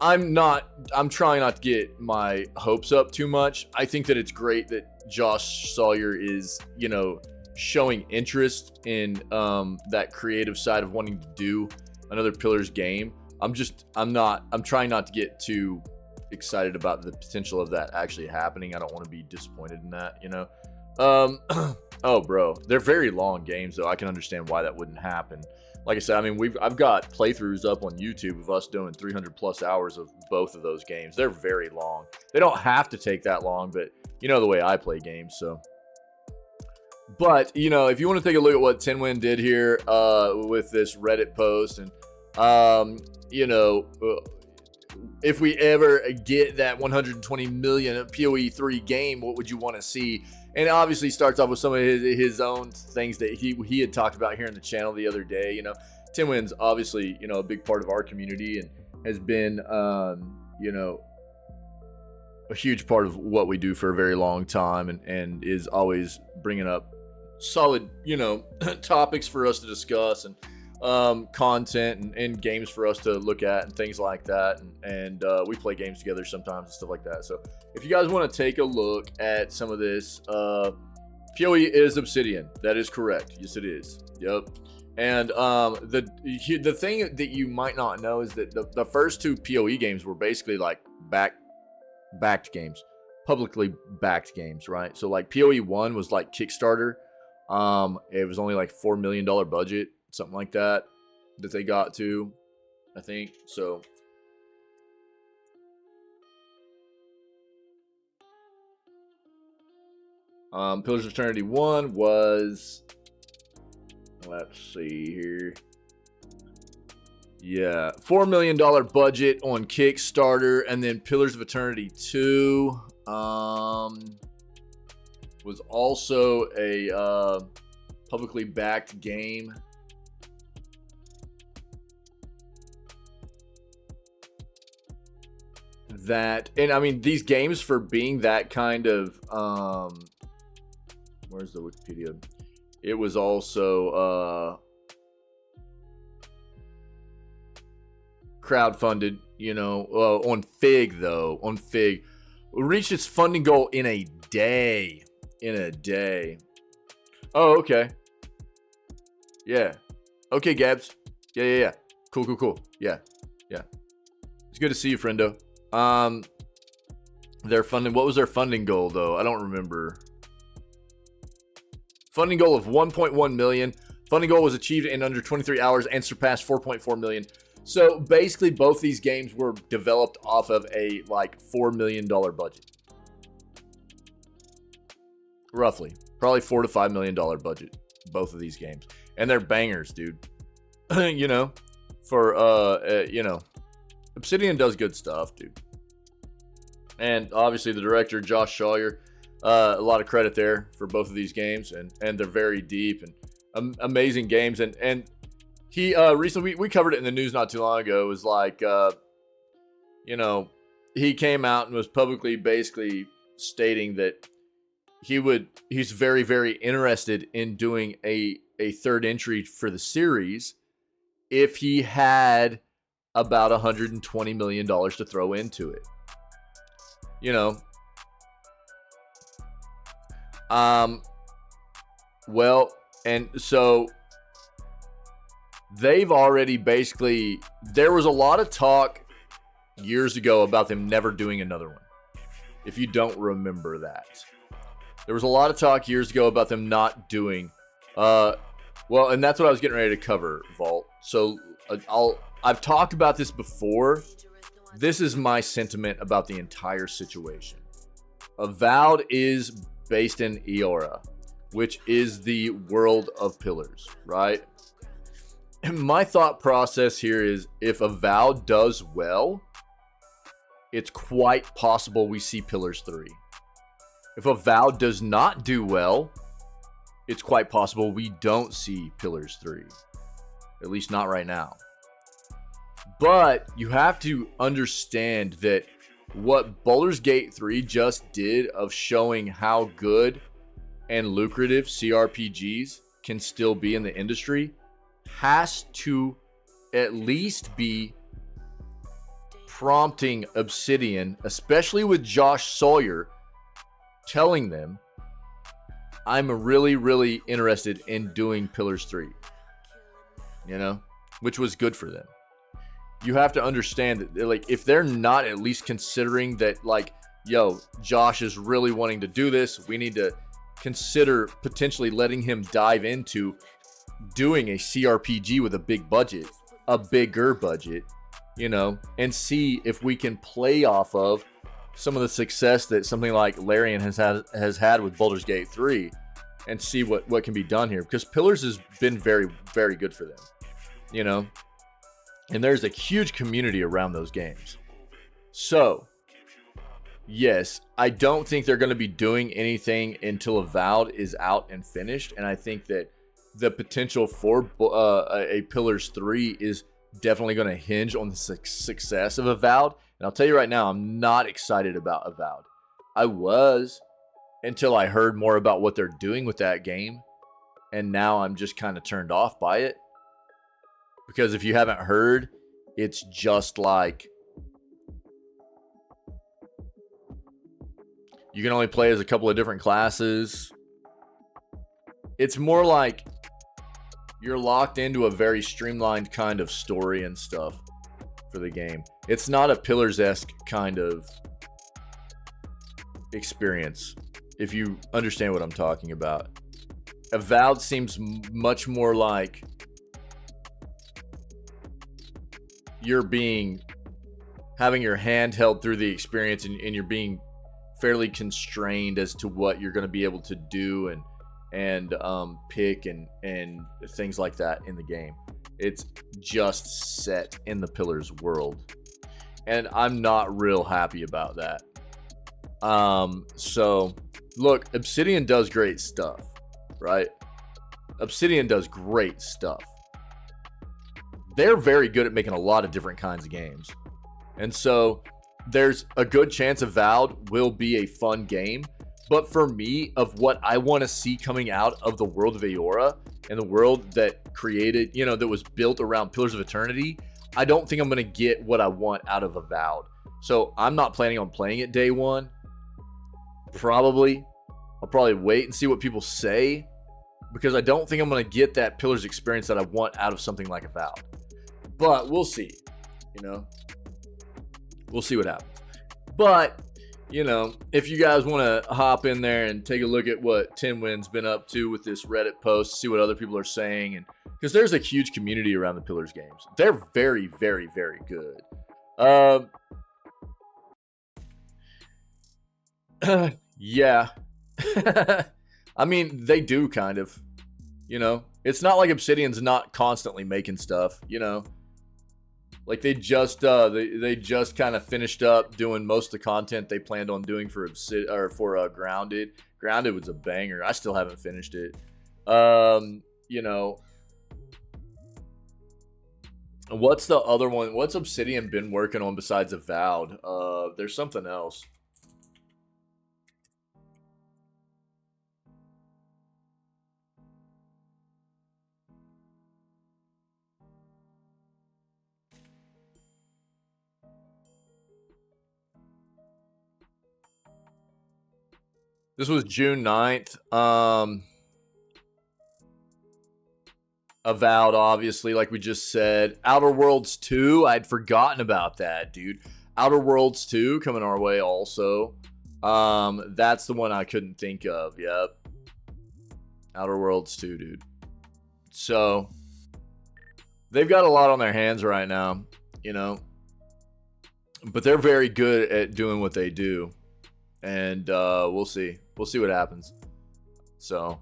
I'm trying not to get my hopes up too much. I think that it's great that Josh Sawyer is, you know, showing interest in that creative side of wanting to do another Pillars game. I'm trying not to get too excited about the potential of that actually happening. I don't want to be disappointed in that, you know. Oh, bro, they're very long games, though. I can understand why that wouldn't happen. like I said, I mean, I've got playthroughs up on YouTube of us doing 300 plus hours of both of those games. They're very long. They don't have to take that long, but you know the way I play games, so. But, you know, if you want to take a look at what Tinwin did here with this Reddit post, and, you know, if we ever get that 120 million PoE 3 game, what would you want to see? And it obviously starts off with some of his own things that he had talked about here in the channel the other day. You know, Tinwin's obviously, you know, a big part of our community and has been, you know, a huge part of what we do for a very long time, and is always bringing up solid, you know, topics for us to discuss, and content and games for us to look at and things like that, and we play games together sometimes and stuff like that. So if you guys want to take a look at some of this, PoE is Obsidian. That is correct. Yes, it is. Yep. And the thing that you might not know is that the first two PoE games were basically like backed games, publicly backed games, right? So like PoE 1 was like Kickstarter. It was only like $4 million budget, something like that they got to, I think. So Pillars of Eternity 1 was, let's see here, yeah, $4 million budget on Kickstarter. And then Pillars of Eternity 2 was also a publicly backed game. That, and I mean, these games, for being that kind of where's the Wikipedia? It was also crowdfunded, you know, on Fig though. On Fig, reached its funding goal in a day. Oh, okay. Yeah. Okay, Gabs. Yeah. Cool. Yeah. It's good to see you, friendo. Their funding, what was their funding goal though? I don't remember. Funding goal of 1.1 million. Funding goal was achieved in under 23 hours and surpassed 4.4 million. So basically both these games were developed off of a like $4 million budget. Roughly. Probably $4 to $5 million budget, both of these games. And they're bangers, dude. You know, for you know, Obsidian does good stuff, dude. And obviously the director, Josh Sawyer, a lot of credit there for both of these games, and they're very deep and amazing games. And he recently, we covered it in the news not too long ago. It was like, you know, he came out and was publicly basically stating that he's very, very interested in doing a third entry for the series if he had about $120 million to throw into it. You know, well, and so they've already basically, there was a lot of talk years ago about them never doing another one. If you don't remember that, there was a lot of talk years ago about them not doing, well, and that's what I was getting ready to cover, Vault. So I've talked about this before. This is my sentiment about the entire situation. Avowed is based in Eora, which is the world of Pillars, right? And my thought process here is, if Avowed does well, it's quite possible we see Pillars 3. If Avowed does not do well, it's quite possible we don't see Pillars 3. At least not right now. But you have to understand that what Baldur's Gate 3 just did of showing how good and lucrative CRPGs can still be in the industry has to at least be prompting Obsidian, especially with Josh Sawyer, telling them, I'm really, really interested in doing Pillars 3. You know, which was good for them. You have to understand that, like, if they're not at least considering that, like, yo, Josh is really wanting to do this, we need to consider potentially letting him dive into doing a CRPG with a big budget, a bigger budget, you know, and see if we can play off of some of the success that something like Larian has had with Baldur's Gate 3, and see what can be done here, because Pillars has been very, very good for them, you know, and there's a huge community around those games. So yes, I don't think they're going to be doing anything until Avowed is out and finished, and I think that the potential for a Pillars 3 is definitely going to hinge on the success of Avowed. And I'll tell you right now, I'm not excited about Avowed. I was, until I heard more about what they're doing with that game, and now I'm just kind of turned off by it. Because if you haven't heard, it's just like you can only play as a couple of different classes. It's more like you're locked into a very streamlined kind of story and stuff for the game. It's not a Pillars-esque kind of experience, if you understand what I'm talking about. Avowed seems much more like you're having your hand held through the experience, and you're being fairly constrained as to what you're going to be able to do and pick and things like that in the game. It's just set in the Pillars world, and I'm not real happy about that. So look, Obsidian does great stuff, right? Obsidian does great stuff. They're very good at making a lot of different kinds of games, and so there's a good chance Avowed will be a fun game. But for me, of what I want to see coming out of the world of Eora and the world that created, you know, that was built around Pillars of Eternity, I don't think I'm going to get what I want out of Avowed. So I'm not planning on playing it day one. I'll probably wait and see what people say, because I don't think I'm going to get that Pillars experience that I want out of something like Avowed. But we'll see, you know. We'll see what happens. But, you know, if you guys want to hop in there and take a look at what Tinwin's been up to with this Reddit post, see what other people are saying, and because there's a huge community around the Pillars games. They're very, very, very good. Yeah. I mean, they do kind of, you know. It's not like Obsidian's not constantly making stuff, you know. Like they just kind of finished up doing most of the content they planned on doing for Grounded. Grounded was a banger. I still haven't finished it. You know, what's the other one? What's Obsidian been working on besides Avowed? There's something else. This was June 9th. Avowed, obviously, like we just said. Outer Worlds 2, I'd forgotten about that, dude. Outer Worlds 2 coming our way also. That's the one I couldn't think of. Yep. Outer Worlds 2, dude. So, they've got a lot on their hands right now, you know. But they're very good at doing what they do. And we'll see. We'll see what happens. So,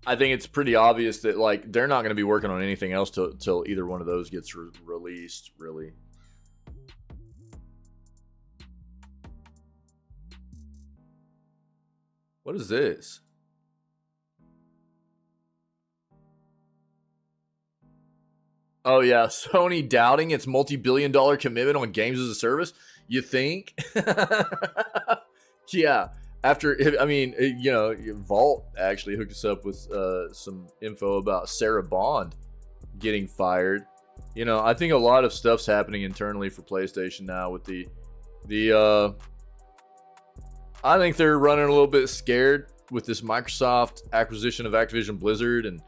I think it's pretty obvious that like they're not going to be working on anything else till either one of those gets released, really. What is this? Oh yeah, Sony doubting its multi-billion-dollar commitment on games as a service. You think? Yeah. After, I mean, you know, Vault actually hooked us up with some info about Sarah Bond getting fired. You know, I think a lot of stuff's happening internally for PlayStation now with the I think they're running a little bit scared with this Microsoft acquisition of Activision Blizzard, and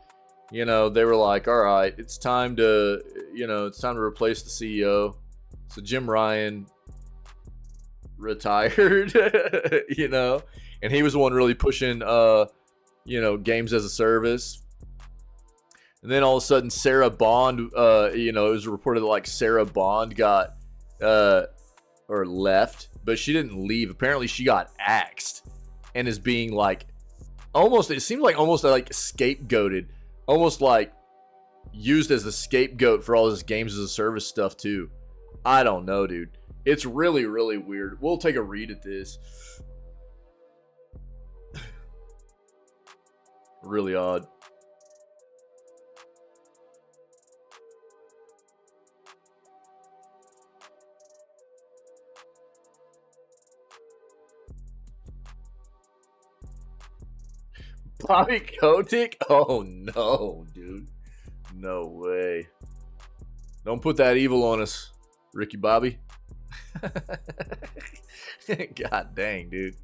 you know, they were like, all right, it's time to replace the CEO. So Jim Ryan retired, you know, and he was the one really pushing, you know, games as a service. And then all of a sudden, Sarah Bond, you know, it was reported that like Sarah Bond got, or left, but she didn't leave. Apparently, she got axed and is being like, almost, it seemed like almost like scapegoated, almost like used as a scapegoat for all this games as a service stuff too. I don't know, dude. It's really, really weird. We'll take a read at this. Really odd. Bobby Kotick? Oh no, dude. No way. Don't put that evil on us, Ricky Bobby. God dang, dude.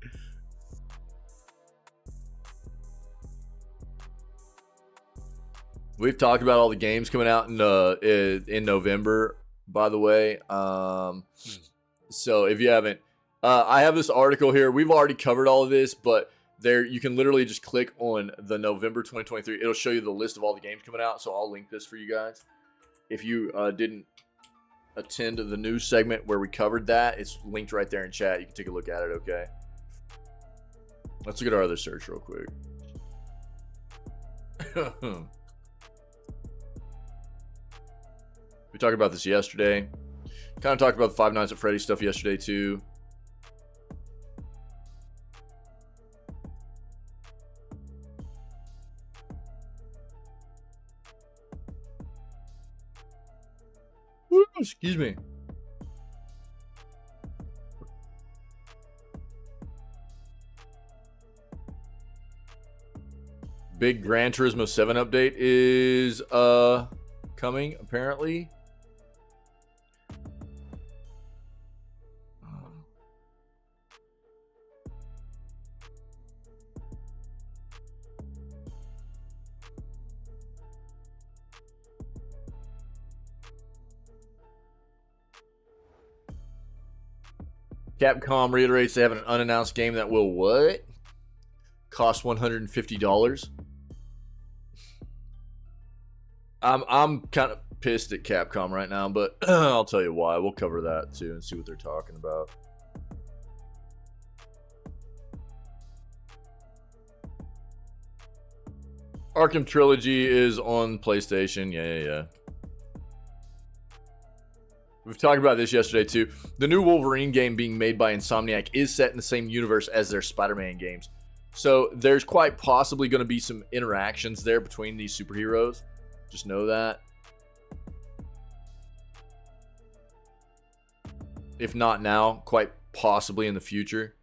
We've talked about all the games coming out in November, by the way. So if you haven't, I have this article here. We've already covered all of this, but there you can literally just click on the November 2023. It'll show you the list of all the games coming out. So I'll link this for you guys. If you didn't attend the news segment where we covered that, it's linked right there in chat. You can take a look at it, okay? Let's look at our other search real quick. We talked about this yesterday. Kind of talked about the Five Nights at Freddy's stuff yesterday too. Woo, excuse me. Big Gran Turismo 7 update is coming apparently. Capcom reiterates they have an unannounced game that will what? Cost $150. I'm kind of pissed at Capcom right now, but I'll tell you why. We'll cover that too and see what they're talking about. Arkham Trilogy is on PlayStation. Yeah. We've talked about this yesterday too. The new Wolverine game being made by Insomniac is set in the same universe as their Spider-Man games. So there's quite possibly going to be some interactions there between these superheroes. Just know that. If not now, quite possibly in the future.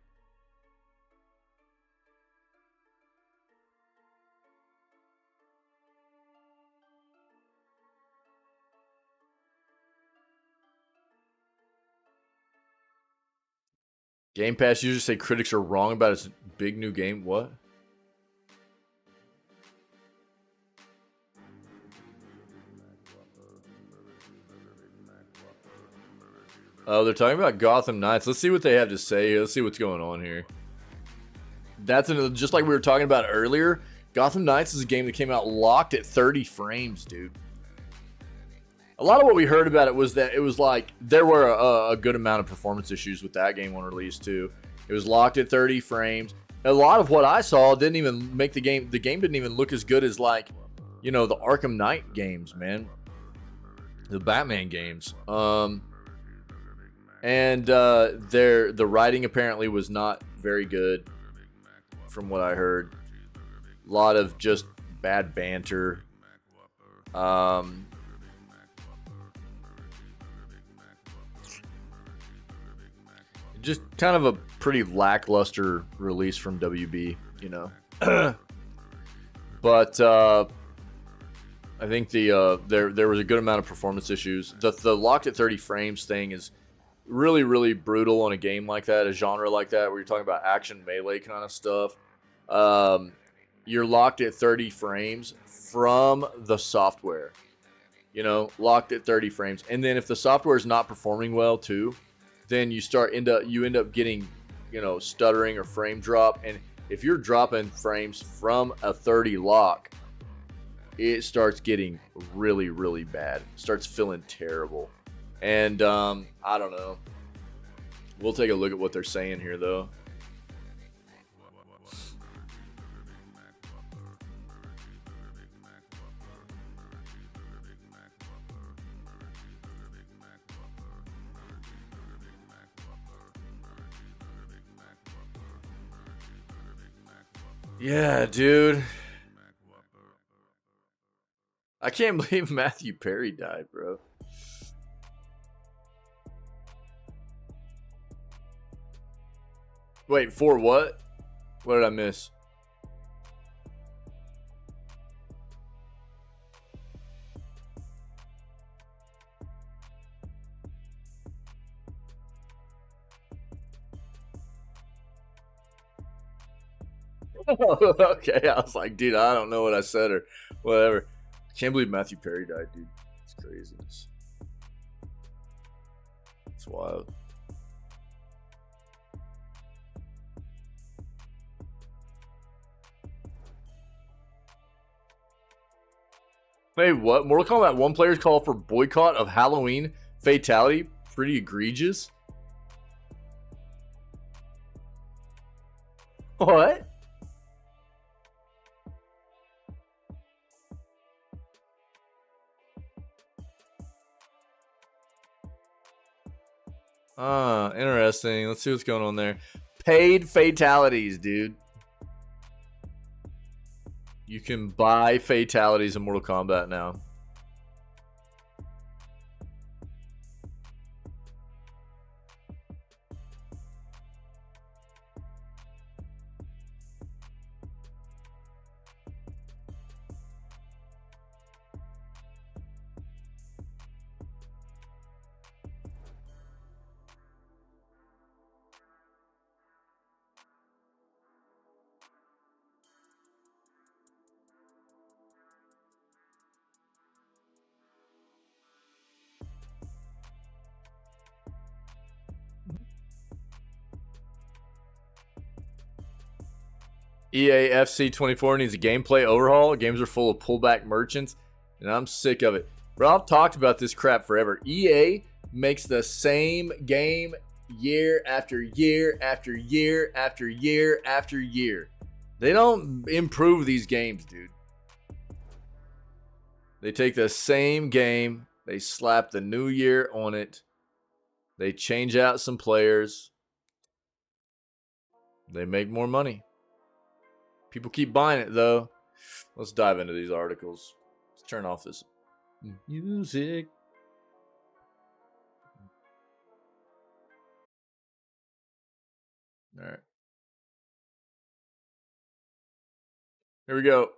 Game Pass users say critics are wrong about its big new game. What? Oh, they're talking about Gotham Knights. Let's see what they have to say here. Let's see what's going on here. That's just like we were talking about earlier. Gotham Knights is a game that came out locked at 30 frames, dude. A lot of what we heard about it was that it was like there were a good amount of performance issues with that game on release too. It was locked at 30 frames. A lot of what I saw didn't even make the game. The game didn't even look as good as like, you know, the Arkham Knight games, man. The Batman games. The writing apparently was not very good, from what I heard. A lot of just bad banter. Just kind of a pretty lackluster release from WB, you know. But I think there was a good amount of performance issues. The locked at 30 frames thing is really, really brutal on a game like that, a genre like that, where you're talking about action melee kind of stuff. You're locked at 30 frames from the software. You know, locked at 30 frames. And then if the software is not performing well too, then you end up getting stuttering or frame drop. And if you're dropping frames from a 30 lock, it starts getting really, really bad. It starts feeling terrible. And I don't know. We'll take a look at what they're saying here, though. Yeah, dude. I can't believe Matthew Perry died, bro. Wait, for what? What did I miss? Okay, I was like, dude, I don't know what I said or whatever. I can't believe Matthew Perry died, dude. It's craziness. It's wild. Wait, what? Mortal Kombat 1 players call for boycott of Halloween fatality? Pretty egregious. What? Interesting. Let's see what's going on there. Paid fatalities, dude. You can buy fatalities in Mortal Kombat now. EA FC 24 needs a gameplay overhaul. Games are full of pullback merchants, and I'm sick of it. Bro, I've talked about this crap forever. EA makes the same game year after year after year after year after year. They don't improve these games, dude. They take the same game, they slap the new year on it, they change out some players, they make more money. People keep buying it, though. Let's dive into these articles. Let's turn off this music. All right. Here we go.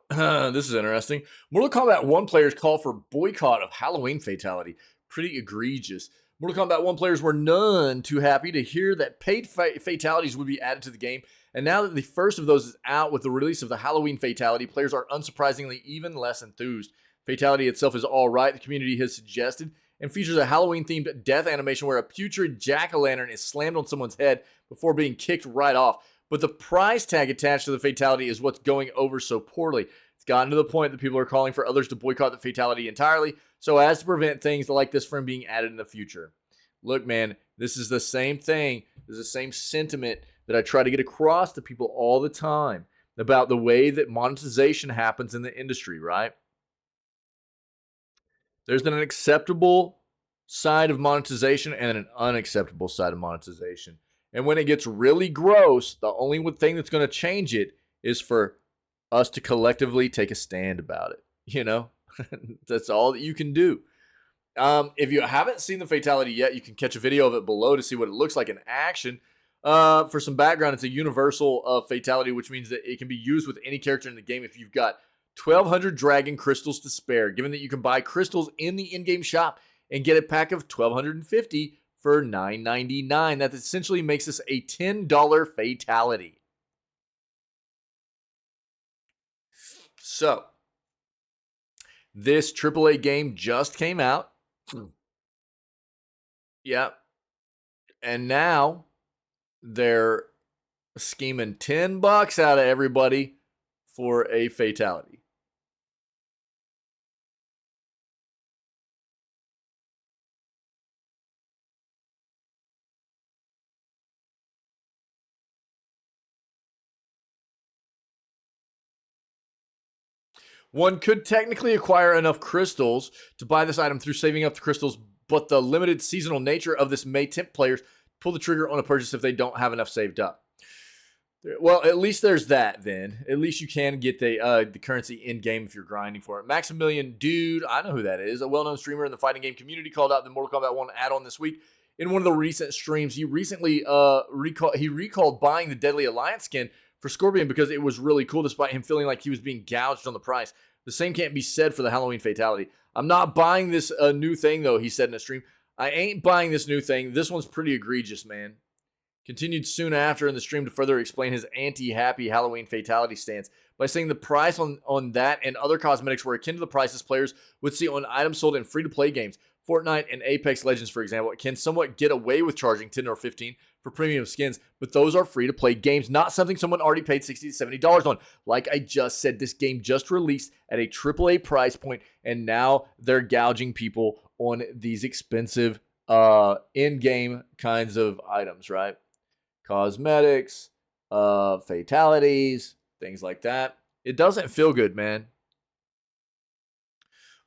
This is interesting. Mortal Kombat 1 players call for boycott of Halloween fatality. Pretty egregious. Mortal Kombat 1 players were none too happy to hear that paid fatalities would be added to the game. And now that the first of those is out with the release of the Halloween fatality, players are unsurprisingly even less enthused. Fatality itself is alright, the community has suggested, and features a Halloween-themed death animation where a putrid jack-o'-lantern is slammed on someone's head before being kicked right off. But the price tag attached to the fatality is what's going over so poorly. It's gotten to the point that people are calling for others to boycott the fatality entirely, so as to prevent things like this from being added in the future. Look, man, this is the same thing. This is the same sentiment that I try to get across to people all the time about the way that monetization happens in the industry, right? There's an acceptable side of monetization and an unacceptable side of monetization. And when it gets really gross, the only thing that's going to change it is for us to collectively take a stand about it. You know, that's all that you can do. If you haven't seen the fatality yet, you can catch a video of it below to see what it looks like in action. For some background, it's a universal fatality, which means that it can be used with any character in the game if you've got 1,200 dragon crystals to spare, given that you can buy crystals in the in-game shop and get a pack of 1,250 for $9.99. That essentially makes this a $10 fatality. So, this AAA game just came out. Yeah. And now they're scheming $10 out of everybody for a fatality. One could technically acquire enough crystals to buy this item through saving up the crystals, but the limited seasonal nature of this may tempt players to pull the trigger on a purchase if they don't have enough saved up. Well, at least there's that then. At least you can get the currency in-game if you're grinding for it. Maximilian Dude, I know who that is, a well-known streamer in the fighting game community, called out the Mortal Kombat 1 add-on this week. In one of the recent streams, he recently recalled buying the Deadly Alliance skin for Scorpion because it was really cool, despite him feeling like he was being gouged on the price. The same can't be said for the Halloween Fatality. I'm not buying this new thing, though, he said in a stream. I ain't buying this new thing. This one's pretty egregious, man. Continued soon after in the stream to further explain his anti-happy Halloween Fatality stance by saying the price on that and other cosmetics were akin to the prices players would see on items sold in free-to-play games. Fortnite and Apex Legends, for example, can somewhat get away with charging $10 or $15 for premium skins, but those are free-to-play games, not something someone already paid $60 to $70 on. Like I just said, this game just released at a AAA price point, and now they're gouging people on these expensive in-game kinds of items, right? Cosmetics, fatalities, things like that. It doesn't feel good, man.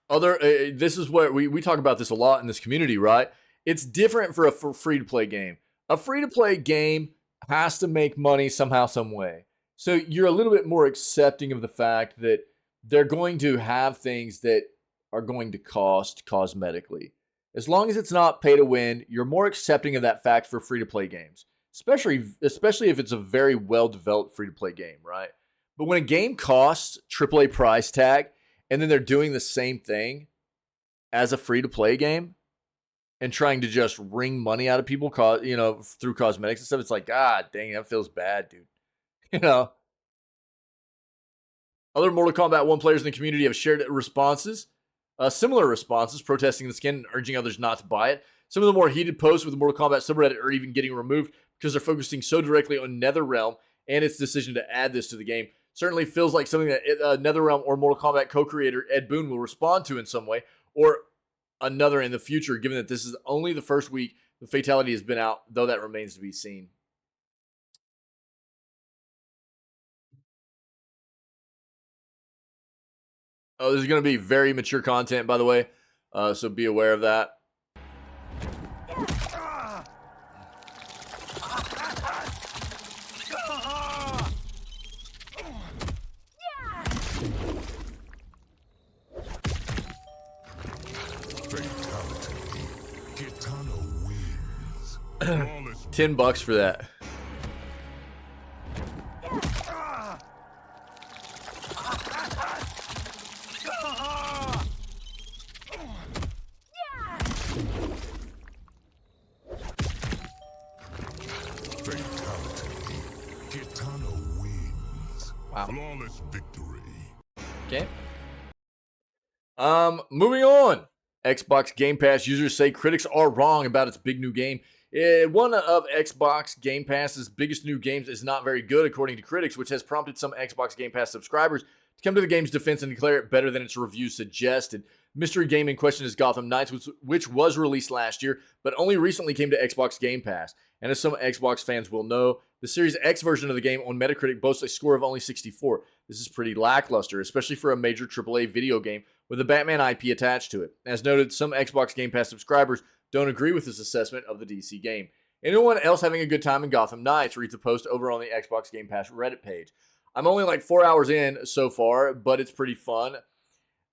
This is where we talk about this a lot in this community, right? It's different for a free-to-play game. A free-to-play game has to make money somehow, some way. So you're a little bit more accepting of the fact that they're going to have things that are going to cost cosmetically. As long as it's not pay to win, you're more accepting of that fact for free-to-play games. Especially if it's a very well-developed free-to-play game, right? But when a game costs AAA price tag, and then they're doing the same thing as a free-to-play game and trying to just wring money out of people, through cosmetics and stuff, it's like, God dang, that feels bad, dude. You know? Other Mortal Kombat 1 players in the community have shared responses, similar responses, protesting the skin and urging others not to buy it. Some of the more heated posts with the Mortal Kombat subreddit are even getting removed because they're focusing so directly on NetherRealm and its decision to add this to the game. Certainly feels like something that NetherRealm or Mortal Kombat co-creator Ed Boon will respond to in some way or another in the future, given that this is only the first week the Fatality has been out, though that remains to be seen. Oh, this is going to be very mature content, by the way, so be aware of that. $10 for that. Wow. Flawless victory. Okay. Moving on. Xbox Game Pass users say critics are wrong about its big new game. One of Xbox Game Pass's biggest new games is not very good, according to critics, which has prompted some Xbox Game Pass subscribers to come to the game's defense and declare it better than its reviews suggested. Mystery game in question is Gotham Knights, which was released last year, but only recently came to Xbox Game Pass. And as some Xbox fans will know, the Series X version of the game on Metacritic boasts a score of only 64. This is pretty lackluster, especially for a major AAA video game with a Batman IP attached to it. As noted, some Xbox Game Pass subscribers don't agree with this assessment of the DC game. Anyone else having a good time in Gotham Knights reads a post over on the Xbox Game Pass Reddit page. I'm only like 4 hours in so far, but it's pretty fun.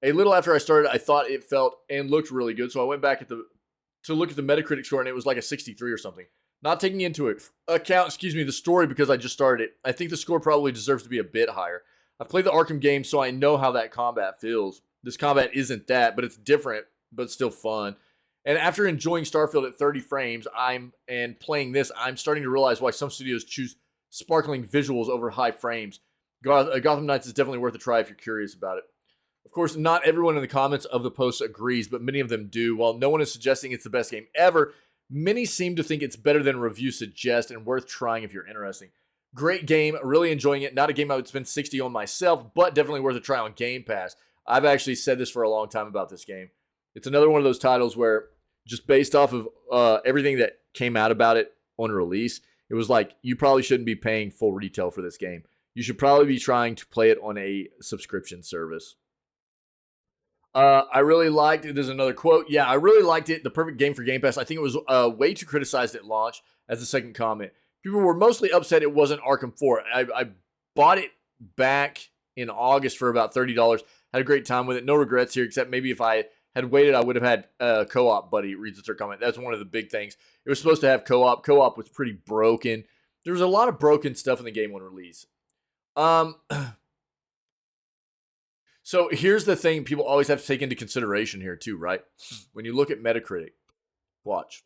A little after I started, I thought it felt and looked really good, so I went back to look at the Metacritic score, and it was like a 63 or something. Not taking into account, the story because I just started it. I think the score probably deserves to be a bit higher. I've played the Arkham games, so I know how that combat feels. This combat isn't that, but it's different, but still fun. And after enjoying Starfield at 30 frames, and playing this, I'm starting to realize why some studios choose sparkling visuals over high frames. Gotham Knights is definitely worth a try if you're curious about it. Of course, not everyone in the comments of the post agrees, but many of them do. While no one is suggesting it's the best game ever, many seem to think it's better than reviews suggest and worth trying if you're interested. Great game, really enjoying it. Not a game I would spend 60 on myself, but definitely worth a try on Game Pass. I've actually said this for a long time about this game. It's another one of those titles where just based off of everything that came out about it on release, it was like you probably shouldn't be paying full retail for this game. You should probably be trying to play it on a subscription service. I really liked it. There's another quote. Yeah, I really liked it. The perfect game for Game Pass. I think it was way too criticized at launch as the second comment. People were mostly upset it wasn't Arkham 4. I bought it back in August for about $30. Had a great time with it. No regrets here, except maybe if I had waited, I would have had a co-op buddy, reads the third comment. That's one of the big things. It was supposed to have co-op. Co-op was pretty broken. There was a lot of broken stuff in the game on release. So here's the thing people always have to take into consideration here too, right? When you look at Metacritic, watch.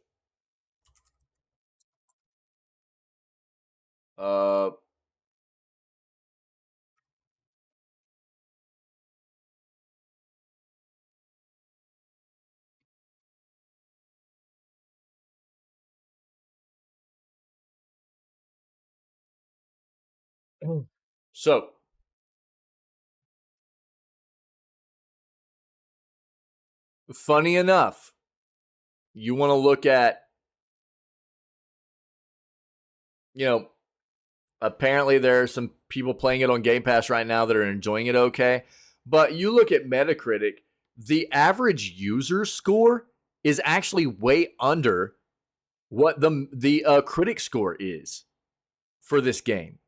So funny enough, you want to look at, apparently there are some people playing it on Game Pass right now that are enjoying it okay. But you look at Metacritic, the average user score is actually way under what the critic score is for this game.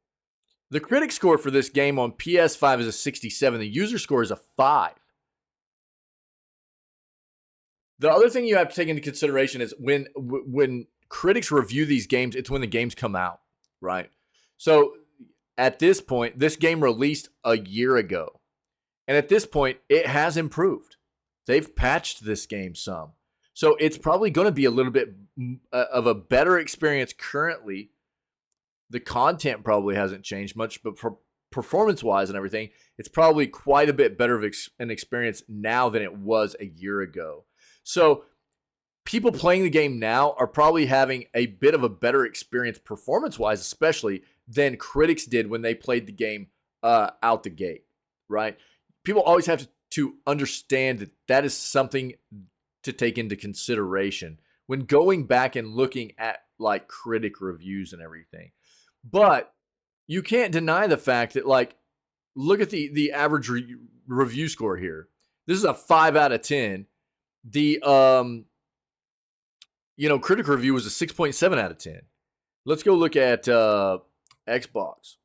The critic score for this game on PS5 is a 67. The user score is a 5. The other thing you have to take into consideration is when critics review these games, it's when the games come out, right? So at this point, this game released a year ago. And at this point, it has improved. They've patched this game some. So it's probably going to be a little bit of a better experience currently. The content probably hasn't changed much, but for performance-wise and everything, it's probably quite a bit better of an experience now than it was a year ago. So people playing the game now are probably having a bit of a better experience performance-wise, especially than critics did when they played the game out the gate, right? People always have to understand that that is something to take into consideration when going back and looking at like critic reviews and everything. But you can't deny the fact that, like, look at the average review score here. This is a 5 out of 10. The critic review was a 6.7 out of 10. Let's go look at Xbox.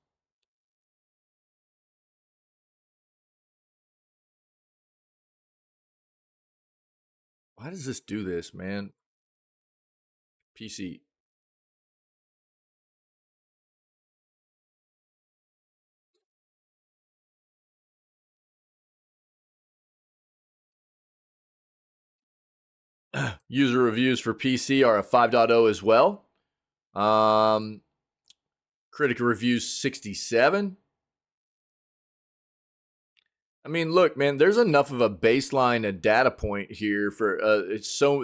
Why does this do this, man? PC. User reviews for PC are a 5.0 as well. Critic reviews 67. I mean, look, man, there's enough of a baseline, a data point here for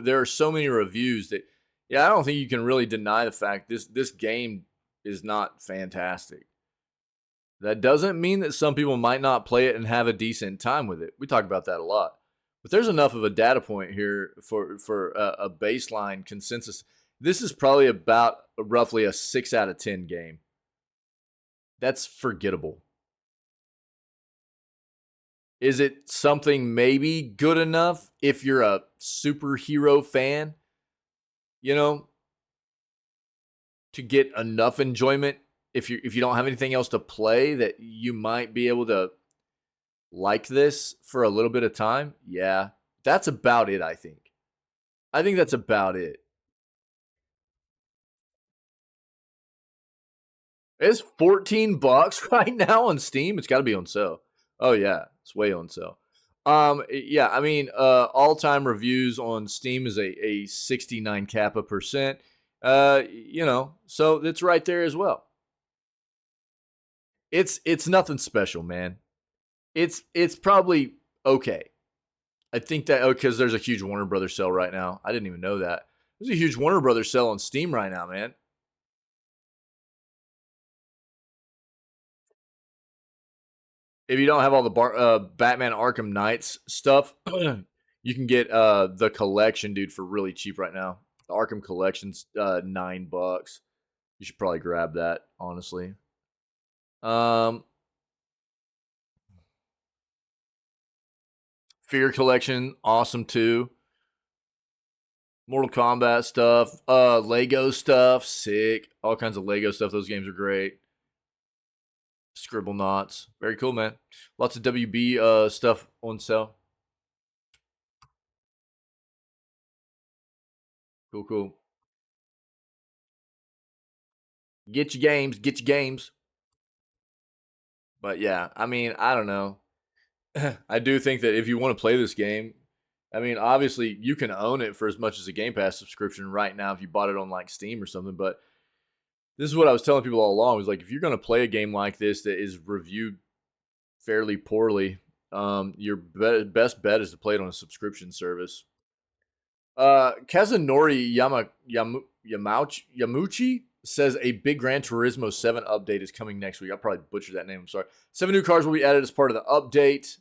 there are so many reviews that, yeah, I don't think you can really deny the fact this game is not fantastic. That doesn't mean that some people might not play it and have a decent time with it. We talk about that a lot. But there's enough of a data point here for a baseline consensus. This is probably about roughly a 6 out of 10 game. That's forgettable. Is it something maybe good enough if you're a superhero fan, to get enough enjoyment if you don't have anything else to play that you might be able to like this for a little bit of time? Yeah, that's about it, I think. I think that's about it. It's $14 right now on Steam. It's got to be on sale. Oh yeah, it's way on sale. Yeah, I mean, all-time reviews on Steam is a 69 kappa percent. So it's right there as well. It's nothing special, man. It's probably okay. I think that because there's a huge Warner Brothers sale right now. I didn't even know that. There's a huge Warner Brothers sale on Steam right now, man. if you don't have all the Batman Arkham Knights stuff, you can get the collection, dude, for really cheap right now. The Arkham collection's $9. You should probably grab that, honestly. Fear collection, awesome too. Mortal Kombat stuff, Lego stuff, sick. All kinds of Lego stuff. Those games are great. Scribble Knots, very cool, man. Lots of WB stuff on sale. Cool. Get your games. But yeah, I mean, I don't know. I do think that if you want to play this game, I mean, obviously you can own it for as much as a Game Pass subscription right now if you bought it on like Steam or something. But this is what I was telling people all along: was like, if you're going to play a game like this that is reviewed fairly poorly, your best bet is to play it on a subscription service. Kazunori Yamuchi says a big Gran Turismo 7 update is coming next week. I probably butchered that name. I'm sorry. 7 new cars will be added as part of the update.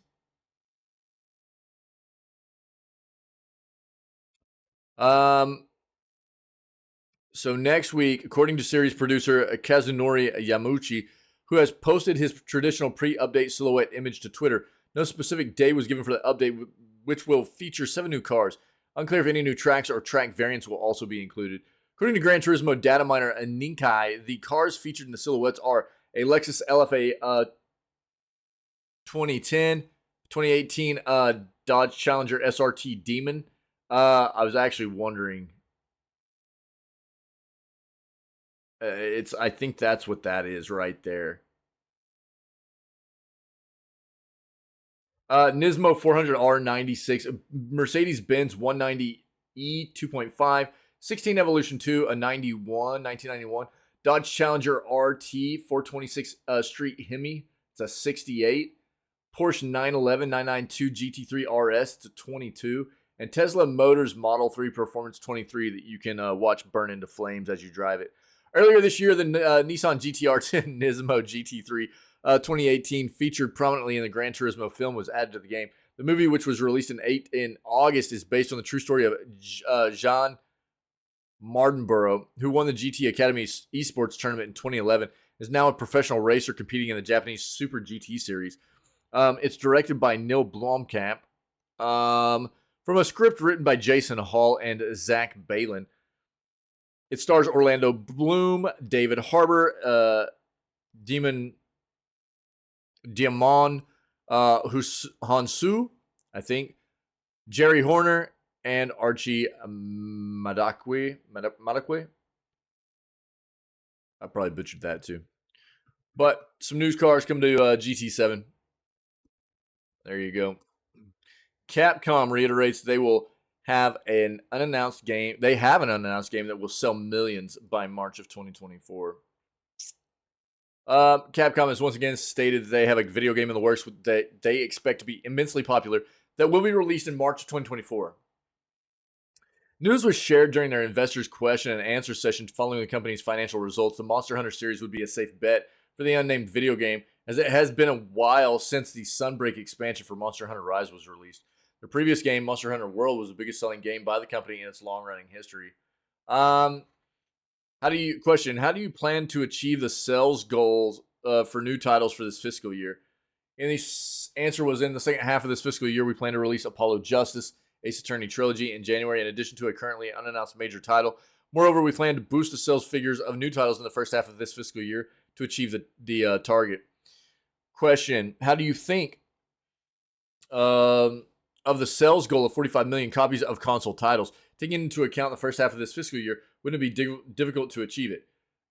So next week, according to series producer Kazunori Yamuchi, who has posted his traditional pre-update silhouette image to Twitter, no specific day was given for the update, which will feature 7 new cars. Unclear if any new tracks or track variants will also be included. According to Gran Turismo data miner Ninkai, the cars featured in the silhouettes are a Lexus LFA 2010, 2018 Dodge Challenger SRT Demon. I was actually wondering. I think that's what that is right there. Nismo 400R96, Mercedes-Benz 190E 2.5, 16 Evolution 2, a 1991, Dodge Challenger RT 426 Street Hemi, it's a 68, Porsche 911 992 GT3 RS, it's a 22, and Tesla Motors Model 3 Performance 23 that you can watch burn into flames as you drive it. Earlier this year, the Nissan GT-R 10 Nismo GT3 2018 featured prominently in the Gran Turismo film was added to the game. The movie, which was released in August, is based on the true story of Jean Mardenborough, who won the GT Academy esports tournament in 2011, is now a professional racer competing in the Japanese Super GT series. It's directed by Neil Blomkamp, from a script written by Jason Hall and Zach Balin. It stars Orlando Bloom, David Harbour, Diamond Hansu, I think, Jerry Horner, and Archie Madakwe. I probably butchered that too. But some news cars come to GT7. There you go. Capcom reiterates they will have an unannounced game. They have an unannounced game that will sell millions by March of 2024. Capcom has once again stated they have a video game in the works that they expect to be immensely popular that will be released in March of 2024. News was shared during their investors' question and answer session following the company's financial results. The Monster Hunter series would be a safe bet for the unnamed video game, as it has been a while since the Sunbreak expansion for Monster Hunter Rise was released. The previous game, Monster Hunter World, was the biggest selling game by the company in its long-running history. How do you plan to achieve the sales goals for new titles for this fiscal year? And the answer was, in the second half of this fiscal year, we plan to release Apollo Justice, Ace Attorney Trilogy in January, in addition to a currently unannounced major title. Moreover, we plan to boost the sales figures of new titles in the first half of this fiscal year to achieve the target. Question: how do you think of the sales goal of 45 million copies of console titles? Taking into account the first half of this fiscal year, wouldn't it be difficult to achieve it?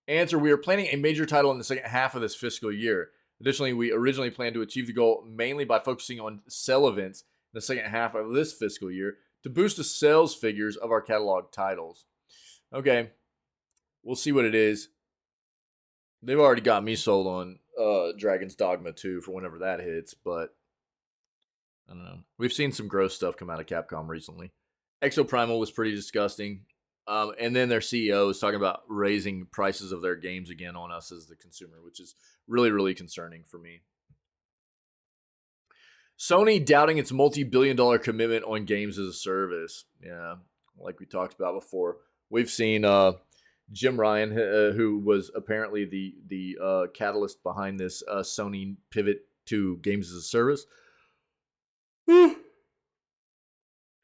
Answer: we are planning a major title in the second half of this fiscal year. Additionally, we originally planned to achieve the goal mainly by focusing on sell events in the second half of this fiscal year to boost the sales figures of our catalog titles. Okay, we'll see what it is. They've already got me sold on Dragon's Dogma 2 for whenever that hits, but I don't know. We've seen some gross stuff come out of Capcom recently. Exoprimal was pretty disgusting. And then their CEO is talking about raising prices of their games again on us as the consumer, which is really, really concerning for me. Sony doubting its multi-billion-dollar commitment on games as a service. Yeah, like we talked about before. We've seen Jim Ryan, who was apparently the catalyst behind this Sony pivot to games as a service,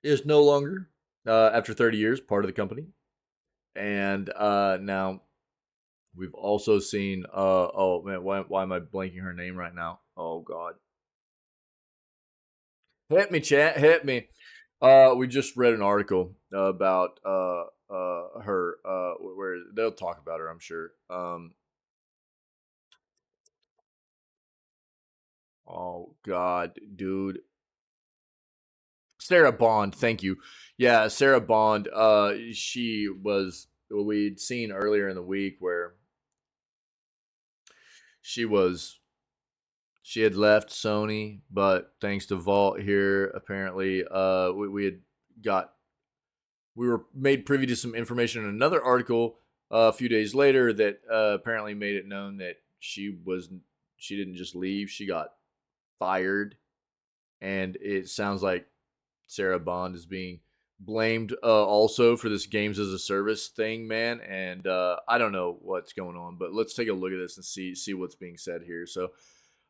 is no longer, after 30 years, part of the company. And now we've also seen, oh man, why am I blanking her name right now? Oh God. Hit me, chat, hit me. We just read an article about her, where they'll talk about her, I'm sure. Oh God, dude. Sarah Bond, thank you. Yeah, Sarah Bond. She was, we'd seen earlier in the week where she had left Sony, but thanks to Vault here, apparently, we were made privy to some information in another article a few days later that apparently made it known that she didn't just leave, she got fired, and it sounds like Sarah Bond is being blamed also for this games as a service thing, man. And I don't know what's going on, but let's take a look at this and see what's being said here. So,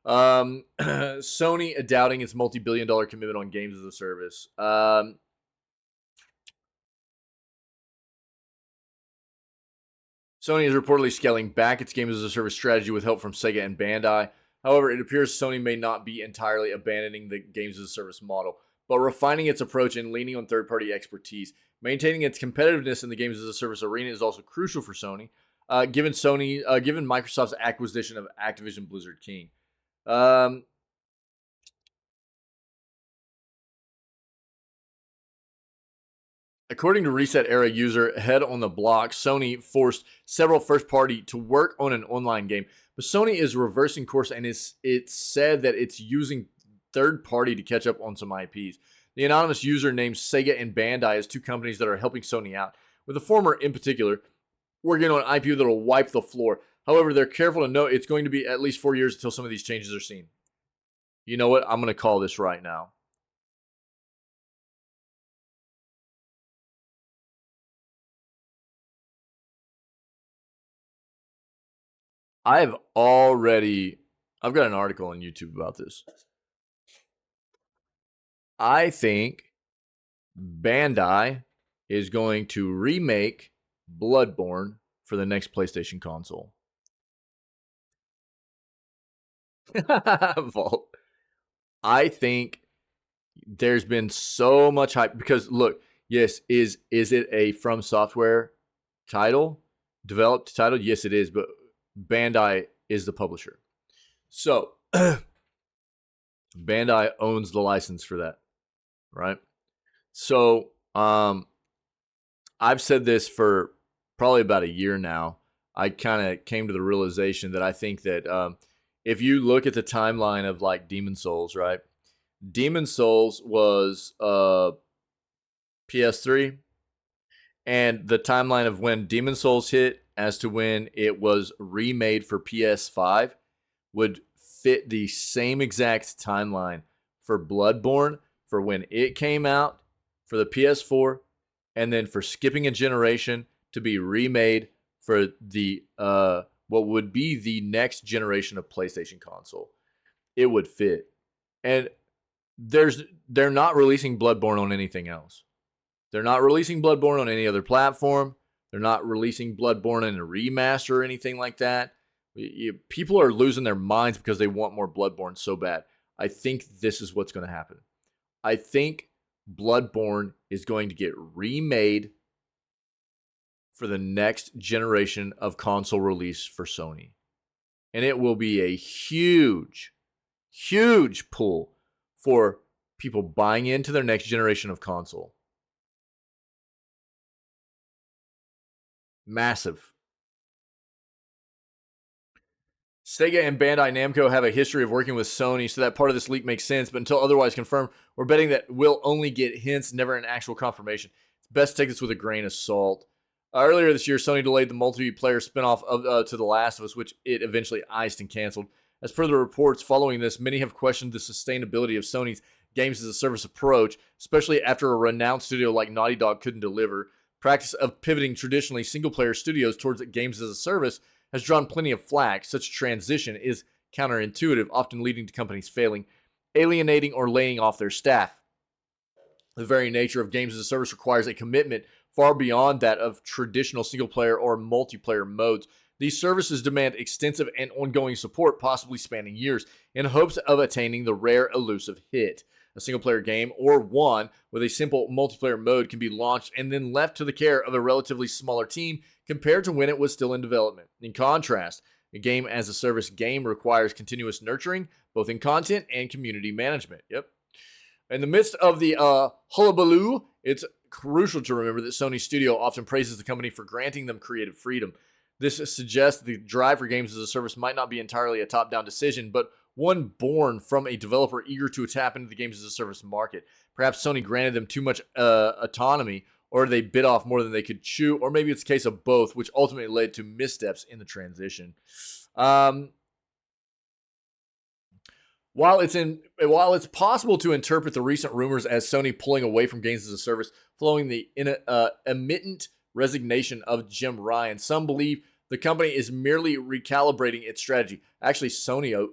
Sony doubting its multi-billion-dollar commitment on games as a service. Sony is reportedly scaling back its games as a service strategy with help from Sega and Bandai. However, it appears Sony may not be entirely abandoning the games as a service model, but refining its approach and leaning on third-party expertise. Maintaining its competitiveness in the games as a service arena is also crucial for Sony, given Microsoft's acquisition of Activision Blizzard King. According to Reset Era user Head on the Block, Sony forced several first-party to work on an online game, but Sony is reversing course, and it's said that it's using third-party to catch up on some IPs. The anonymous user names Sega and Bandai as two companies that are helping Sony out, with the former in particular working on an IP that will wipe the floor. However, they're careful to note it's going to be at least 4 years until some of these changes are seen. You know what? I'm going to call this right now. I've got an article on YouTube about this. I think Bandai is going to remake Bloodborne for the next PlayStation console. Vault. I think there's been so much hype because look, yes, is it a From Software title, developed title? Yes, it is, but Bandai is the publisher. So Bandai owns the license for that, right? So I've said this for probably about a year now. I kind of came to the realization that I think that if you look at the timeline of like Demon's Souls, right? Demon's Souls was PS3, and the timeline of when Demon's Souls hit as to when it was remade for PS5 would fit the same exact timeline for Bloodborne, for when it came out for the PS4, and then for skipping a generation to be remade for the what would be the next generation of PlayStation console. It would fit. And they're not releasing Bloodborne on anything else. They're not releasing Bloodborne on any other platform. They're not releasing Bloodborne in a remaster or anything like that. People are losing their minds because they want more Bloodborne so bad. I think this is what's going to happen. I think Bloodborne is going to get remade for the next generation of console release for Sony. And it will be a huge, huge pull for people buying into their next generation of console. Massive. Sega and Bandai Namco have a history of working with Sony, so that part of this leak makes sense, but until otherwise confirmed, we're betting that we'll only get hints, never an actual confirmation. It's best to take this with a grain of salt. Earlier this year, Sony delayed the multiplayer spinoff of To The Last of Us, which it eventually iced and canceled. As per the reports following this, many have questioned the sustainability of Sony's games as a service approach, especially after a renowned studio like Naughty Dog couldn't deliver. Practice of pivoting traditionally single-player studios towards games as a service has drawn plenty of flack. Such a transition is counterintuitive, often leading to companies failing, alienating, or laying off their staff. The very nature of games as a service requires a commitment far beyond that of traditional single-player or multiplayer modes. These services demand extensive and ongoing support, possibly spanning years, in hopes of attaining the rare elusive hit. A single-player game, or one with a simple multiplayer mode, can be launched and then left to the care of a relatively smaller team compared to when it was still in development. In contrast, a game as a service game requires continuous nurturing, both in content and community management. Yep. In the midst of the hullabaloo, it's crucial to remember that Sony Studio often praises the company for granting them creative freedom. This suggests the drive for games as a service might not be entirely a top-down decision, but one born from a developer eager to tap into the games as a service market. Perhaps Sony granted them too much autonomy, or they bit off more than they could chew, or maybe it's a case of both, which ultimately led to missteps in the transition. While it's possible to interpret the recent rumors as Sony pulling away from games as a service following the imminent resignation of Jim Ryan, some believe the company is merely recalibrating its strategy. Actually, Sony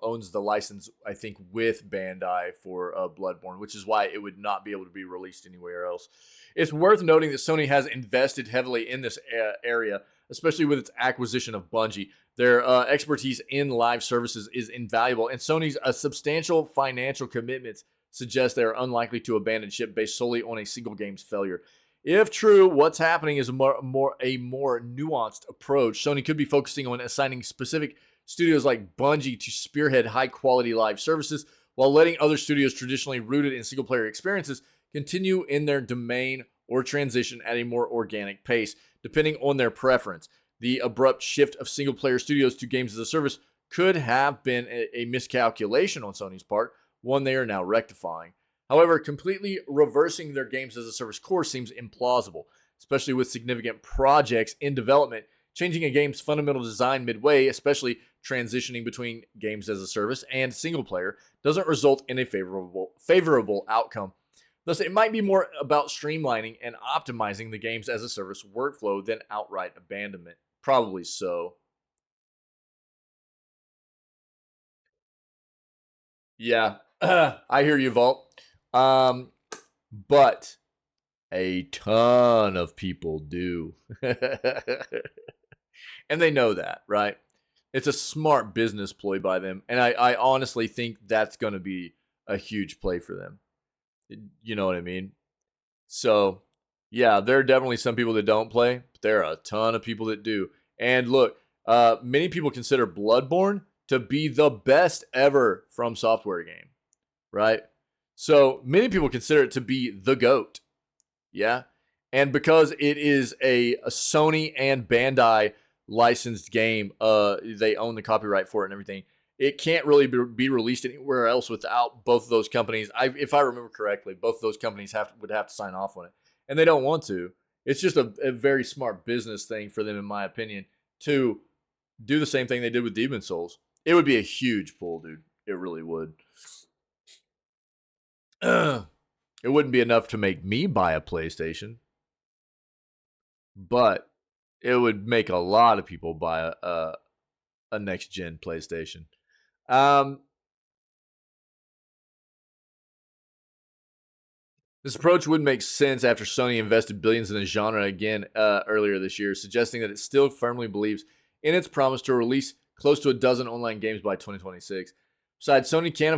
owns the license, I think, with Bandai for Bloodborne, which is why it would not be able to be released anywhere else. It's worth noting that Sony has invested heavily in this area, especially with its acquisition of Bungie. Their expertise in live services is invaluable, and Sony's substantial financial commitments suggest they are unlikely to abandon ship based solely on a single game's failure. If true, what's happening is a more nuanced approach. Sony could be focusing on assigning specific studios like Bungie to spearhead high-quality live services, while letting other studios traditionally rooted in single-player experiences continue in their domain or transition at a more organic pace, depending on their preference. The abrupt shift of single-player studios to games as a service could have been a miscalculation on Sony's part, one they are now rectifying. However, completely reversing their games as a service course seems implausible, especially with significant projects in development. Changing a game's fundamental design midway, especially transitioning between games as a service and single player, doesn't result in a favorable outcome. Thus, it might be more about streamlining and optimizing the games as a service workflow than outright abandonment. Probably so. Yeah, I hear you, Vault. But a ton of people do. And they know that, right? It's a smart business ploy by them. And I honestly think that's going to be a huge play for them. You know what I mean? So, yeah, there are definitely some people that don't play, but there are a ton of people that do. And look, many people consider Bloodborne to be the best ever From Software game, right? So many people consider it to be the GOAT. Yeah. And because it is a Sony and Bandai licensed game, they own the copyright for it and everything. It can't really be released anywhere else without both of those companies. If I remember correctly, both of those companies would have to sign off on it. And they don't want to. It's just a very smart business thing for them, in my opinion, to do the same thing they did with Demon's Souls. It would be a huge pull, dude. It really would. It wouldn't be enough to make me buy a PlayStation, but it would make a lot of people buy a next-gen PlayStation. This approach would make sense after Sony invested billions in the genre again earlier this year, suggesting that it still firmly believes in its promise to release close to a dozen online games by 2026. Besides, Sony can't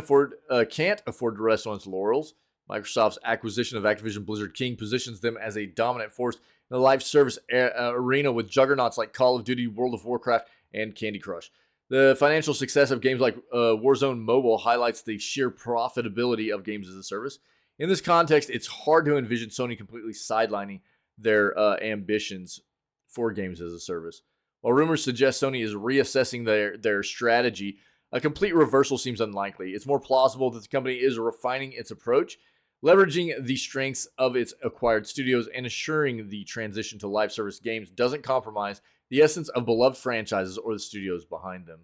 afford to rest on its laurels. Microsoft's acquisition of Activision Blizzard King positions them as a dominant force in the live service arena with juggernauts like Call of Duty, World of Warcraft, and Candy Crush. The financial success of games like Warzone Mobile highlights the sheer profitability of games as a service. In this context, it's hard to envision Sony completely sidelining their ambitions for games as a service. While rumors suggest Sony is reassessing their strategy, a complete reversal seems unlikely. It's more plausible that the company is refining its approach, leveraging the strengths of its acquired studios and ensuring the transition to live service games doesn't compromise the essence of beloved franchises or the studios behind them.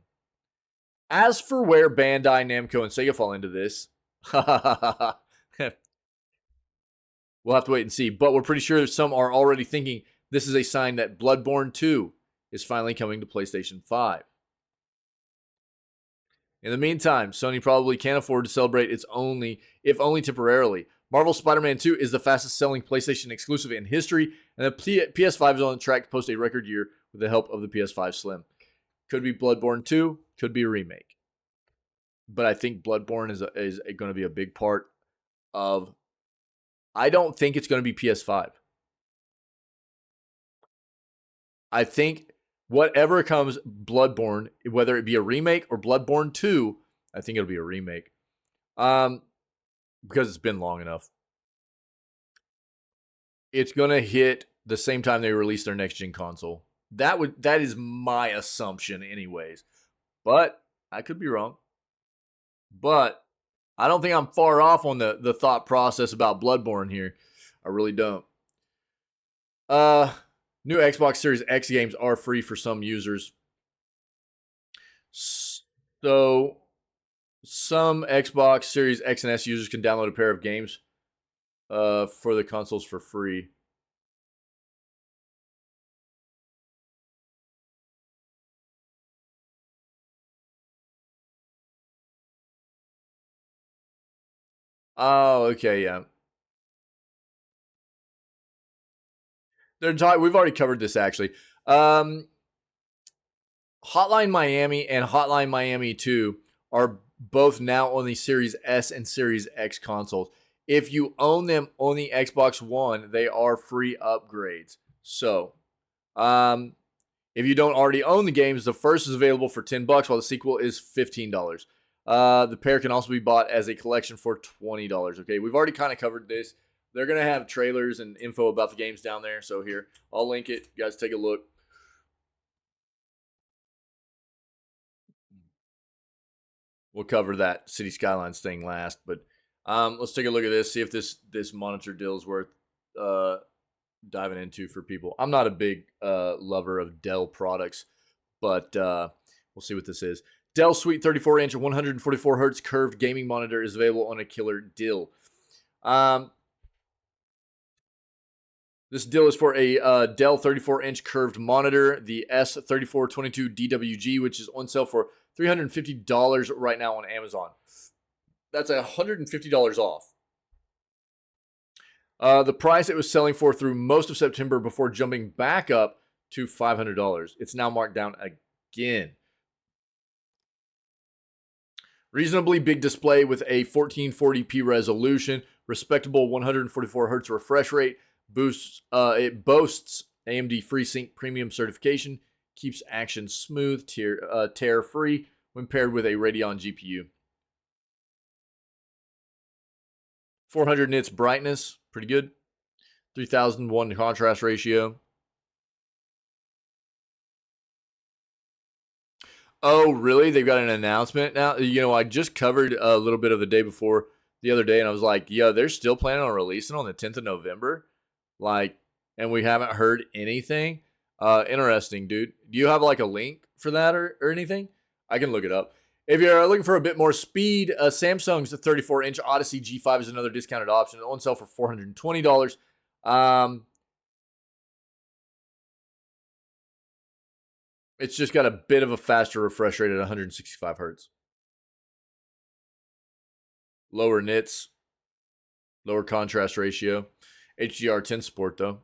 As for where Bandai, Namco, and Sega fall into this, we'll have to wait and see. But we're pretty sure some are already thinking this is a sign that Bloodborne 2 is finally coming to PlayStation 5. In the meantime, Sony probably can't afford to celebrate its only, if only temporarily. Marvel's Spider-Man 2 is the fastest selling PlayStation exclusive in history, and the PS5 is on track to post a record year with the help of the PS5 Slim. Could be Bloodborne 2, could be a remake. But I think Bloodborne is going to be a big part of... I don't think it's going to be PS5. I think whatever comes Bloodborne, whether it be a remake or Bloodborne 2, I think it'll be a remake. Because it's been long enough. It's going to hit the same time they release their next gen console. That is my assumption anyways. But I could be wrong. But I don't think I'm far off on the thought process about Bloodborne here. I really don't. New Xbox Series X games are free for some users. So some Xbox Series X and S users can download a pair of games for the consoles for free. Oh, okay, yeah. We've already covered this actually. Hotline Miami and Hotline Miami 2 are both now on the Series S and Series X consoles. If you own them on the Xbox One, they are free upgrades. So, if you don't already own the games, the first is available for $10, while the sequel is $15. The pair can also be bought as a collection for $20. Okay, we've already kind of covered this. They're going to have trailers and info about the games down there. So here, I'll link it. You guys take a look. We'll cover that City Skylines thing last. But let's take a look at this. See if this monitor deal is worth diving into for people. I'm not a big lover of Dell products. But we'll see what this is. Dell Sweet 34-inch 144Hz curved gaming monitor is available on a killer deal. This deal is for a Dell 34-inch curved monitor, the S3422DWG, which is on sale for $350 right now on Amazon. That's $150 off. The price it was selling for through most of September before jumping back up to $500. It's now marked down again. Reasonably big display with a 1440p resolution, respectable 144Hz refresh rate. It boasts AMD FreeSync Premium certification, keeps action smooth, tear-free when paired with a Radeon GPU. 400 nits brightness, pretty good. 3001 contrast ratio. Oh, really? They've got an announcement now? You know, I just covered a little bit of the day before the other day, and I was like, yeah, they're still planning on releasing on the 10th of November? Like, and we haven't heard anything. Interesting, dude. Do you have like a link for that or anything? I can look it up. If you're looking for a bit more speed, Samsung's 34-inch Odyssey G5 is another discounted option on sale for $420. It's just got a bit of a faster refresh rate at 165 Hz. Lower nits, lower contrast ratio. HDR10 support, though.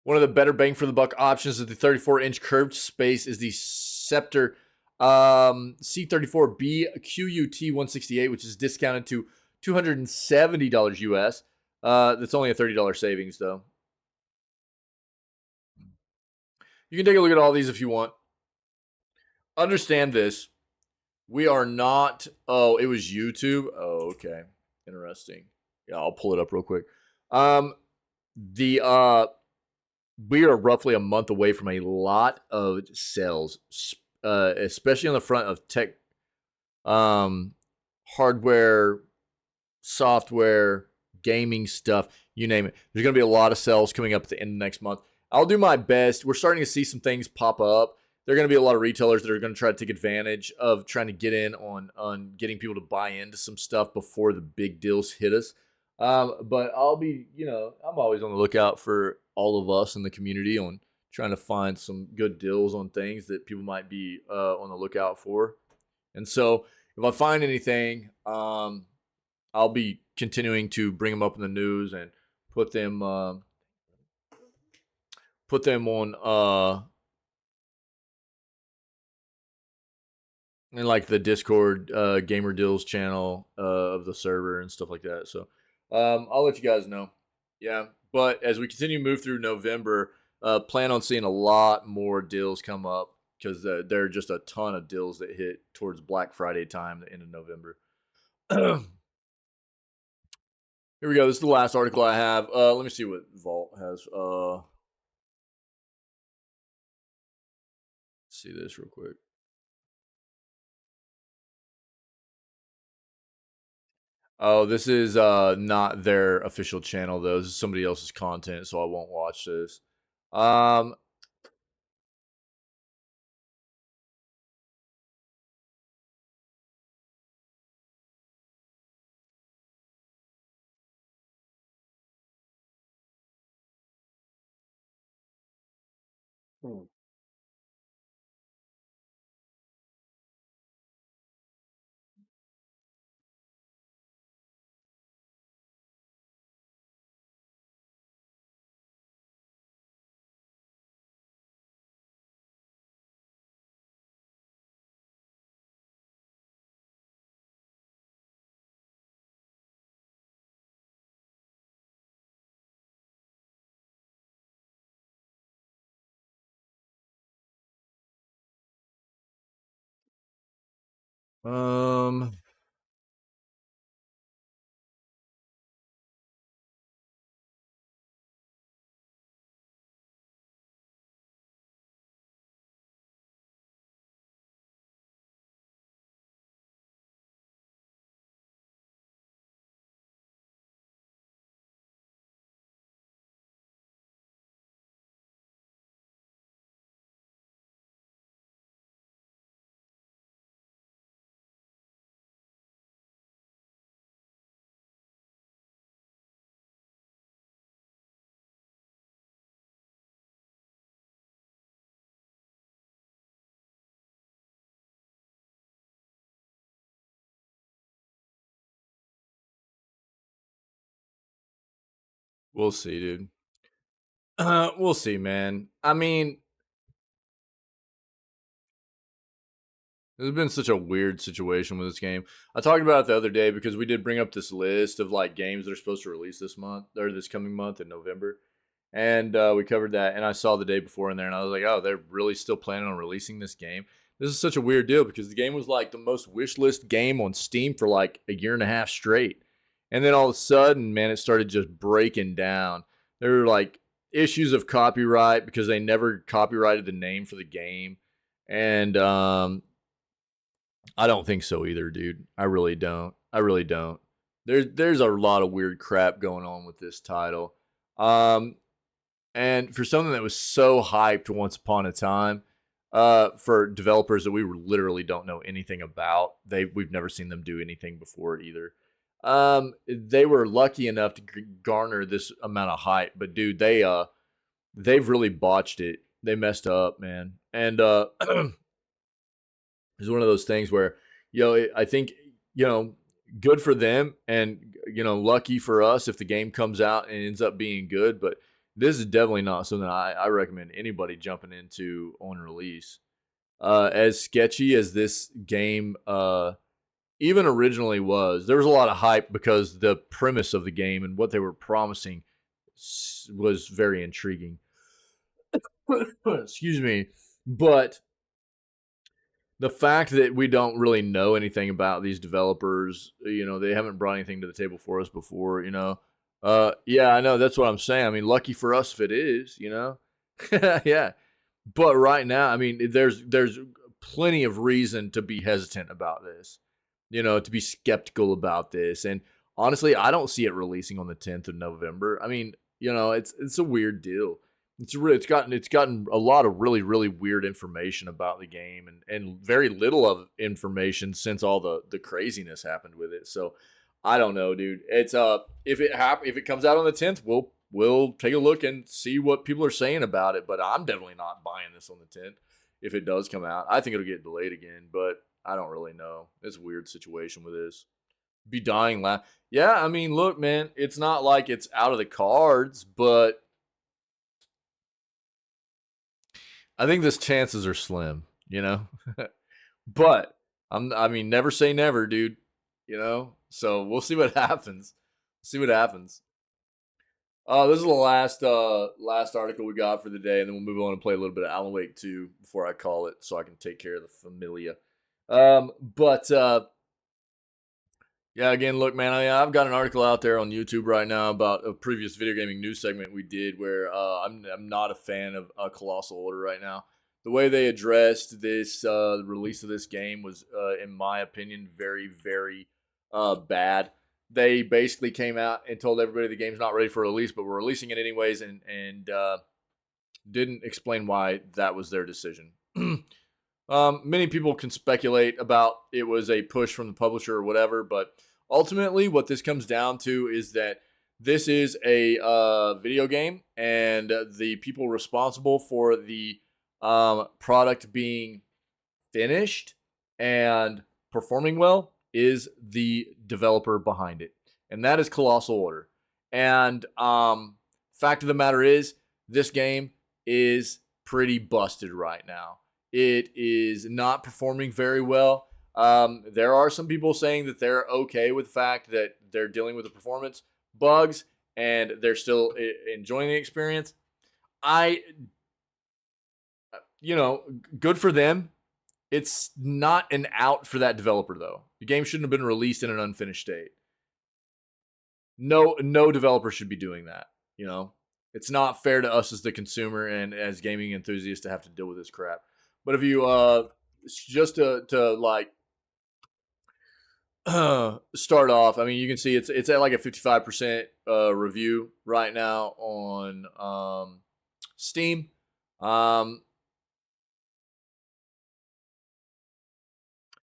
One of the better bang for the buck options of the 34-inch curved space is the Scepter C34B QUT168, which is discounted to $270 US. That's only a $30 savings, though. You can take a look at all these if you want. Understand this. We are not... Oh, it was YouTube? Oh, okay. Interesting. Yeah, I'll pull it up real quick. We are roughly a month away from a lot of sales, especially on the front of tech, hardware, software, gaming stuff, you name it. There's going to be a lot of sales coming up at the end of next month. I'll do my best. We're starting to see some things pop up. There are going to be a lot of retailers that are going to try to take advantage of trying to get in on getting people to buy into some stuff before the big deals hit us. But I'll be, I'm always on the lookout for all of us in the community on trying to find some good deals on things that people might be on the lookout for. And so if I find anything, I'll be continuing to bring them up in the news and put them on in like the Discord Gamer Deals channel of the server and stuff like that. So I'll let you guys know. Yeah, but as we continue to move through November, plan on seeing a lot more deals come up because there are just a ton of deals that hit towards Black Friday time, the end of November. Here we go. This is the last article I have. Let me see what Vault has. See this real quick. Oh, this is not their official channel though. This is somebody else's content, so I won't watch this. Um, we'll see, dude. We'll see, man. I mean, there's been such a weird situation with this game. I talked about it the other day because we did bring up this list of like games that are supposed to release this month or this coming month in November. And we covered that. And I saw the day before in there and I was like, oh, they're really still planning on releasing this game. This is such a weird deal because the game was like the most wish list game on Steam for like a year and a half straight. And then all of a sudden, man, it started just breaking down. There were like issues of copyright because they never copyrighted the name for the game. And I don't think so either, dude. I really don't. There's a lot of weird crap going on with this title. And for something that was so hyped once upon a time, for developers that we literally don't know anything about, we've never seen them do anything before either. They were lucky enough to garner this amount of hype, but dude, they've really botched it. They messed up, man. And it's one of those things where, I think, good for them and, lucky for us if the game comes out and ends up being good. But this is definitely not something I recommend anybody jumping into on release. As sketchy as this game even originally was, there was a lot of hype because the premise of the game and what they were promising was very intriguing. Excuse me. But the fact that we don't really know anything about these developers, they haven't brought anything to the table for us before, yeah, I know. That's what I'm saying. I mean, lucky for us if it is, yeah. But right now, I mean, there's plenty of reason to be hesitant about this, to be skeptical about this. And honestly, I don't see it releasing on the 10th of November. I mean, it's a weird deal. It's gotten a lot of really weird information about the game and very little of information since all the craziness happened with it. So I don't know, dude. It's if it comes out on the 10th, we'll take a look and see what people are saying about it. But I'm definitely not buying this on the 10th if it does come out. I think it'll get delayed again, but I don't really know. It's a weird situation with this. Be dying laugh. Yeah, I mean, look, man, it's not like it's out of the cards, but I think these chances are slim, But I mean, never say never, dude. So we'll see what happens. See what happens. This is the last article we got for the day, and then we'll move on and play a little bit of Alan Wake 2 before I call it, so I can take care of the familia. But yeah, again, look, man, I've got an article out there on YouTube right now about a previous video gaming news segment we did where I'm not a fan of Colossal Order right now. The way they addressed this release of this game was, in my opinion, very bad. They basically came out and told everybody the game's not ready for release, but we're releasing it anyways, and didn't explain why that was their decision. Many people can speculate about it was a push from the publisher or whatever, but ultimately what this comes down to is that this is a video game, and the people responsible for the product being finished and performing well is the developer behind it, and that is Colossal Order. And fact of the matter is, this game is pretty busted right now. It is not performing very well. There are some people saying that they're okay with the fact that they're dealing with the performance bugs and they're still enjoying the experience. Good for them. It's not an out for that developer, though. The game shouldn't have been released in an unfinished state. No developer should be doing that. It's not fair to us as the consumer and as gaming enthusiasts to have to deal with this crap. But if you just to like start off, I mean, you can see it's at like a 55% review right now on Steam.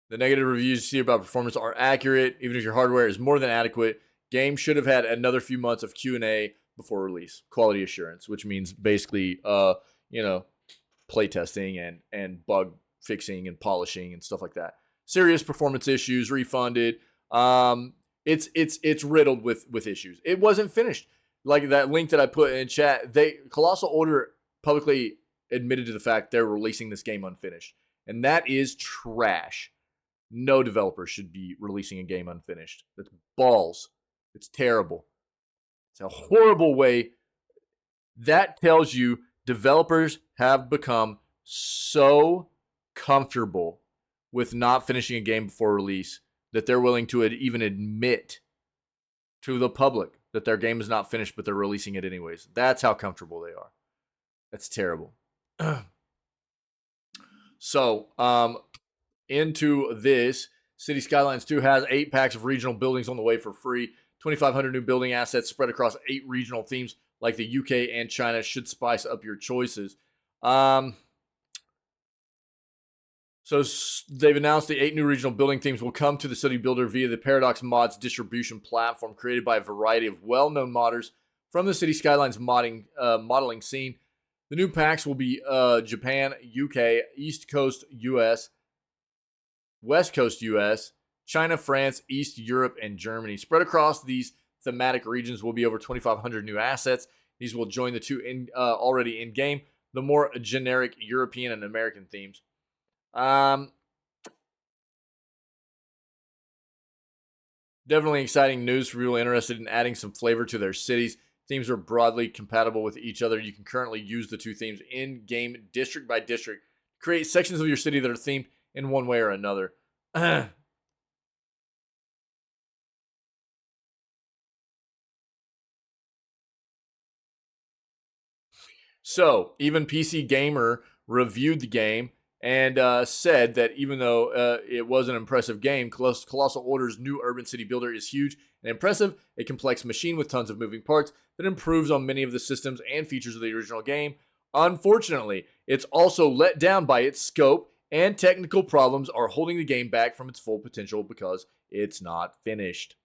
The negative reviews you see about performance are accurate, even if your hardware is more than adequate. Game should have had another few months of Q&A before release. Quality assurance, which means basically, playtesting and bug fixing and polishing and stuff like that. Serious performance issues, refunded. It's riddled with issues. It wasn't finished. Like that link that I put in chat, Colossal Order publicly admitted to the fact they're releasing this game unfinished. And that is trash. No developer should be releasing a game unfinished. That's balls. It's terrible. It's a horrible way. That tells you developers have become so comfortable with not finishing a game before release that they're willing to even admit to the public that their game is not finished, but they're releasing it anyways. That's how comfortable they are. That's terrible. So, into this, City Skylines 2 has 8 packs of regional buildings on the way for free. 2,500 new building assets spread across 8 regional themes like the UK and China should spice up your choices. So they've announced the 8 new regional building themes will come to the City Builder via the Paradox Mods distribution platform created by a variety of well-known modders from the City Skylines modeling scene. The new packs will be Japan, UK, East Coast US, West Coast US, China, France, East Europe, and Germany. Spread across these thematic regions will be over 2,500 new assets. These will join the 2 already in-game, the more generic European and American themes. Definitely exciting news for people interested in adding some flavor to their cities. Themes are broadly compatible with each other. You can currently use the 2 themes in-game, district by district. Create sections of your city that are themed in one way or another. So, even PC Gamer reviewed the game and said that even though it was an impressive game, Colossal Order's new urban city builder is huge and impressive, a complex machine with tons of moving parts that improves on many of the systems and features of the original game. Unfortunately, it's also let down by its scope, and technical problems are holding the game back from its full potential because it's not finished.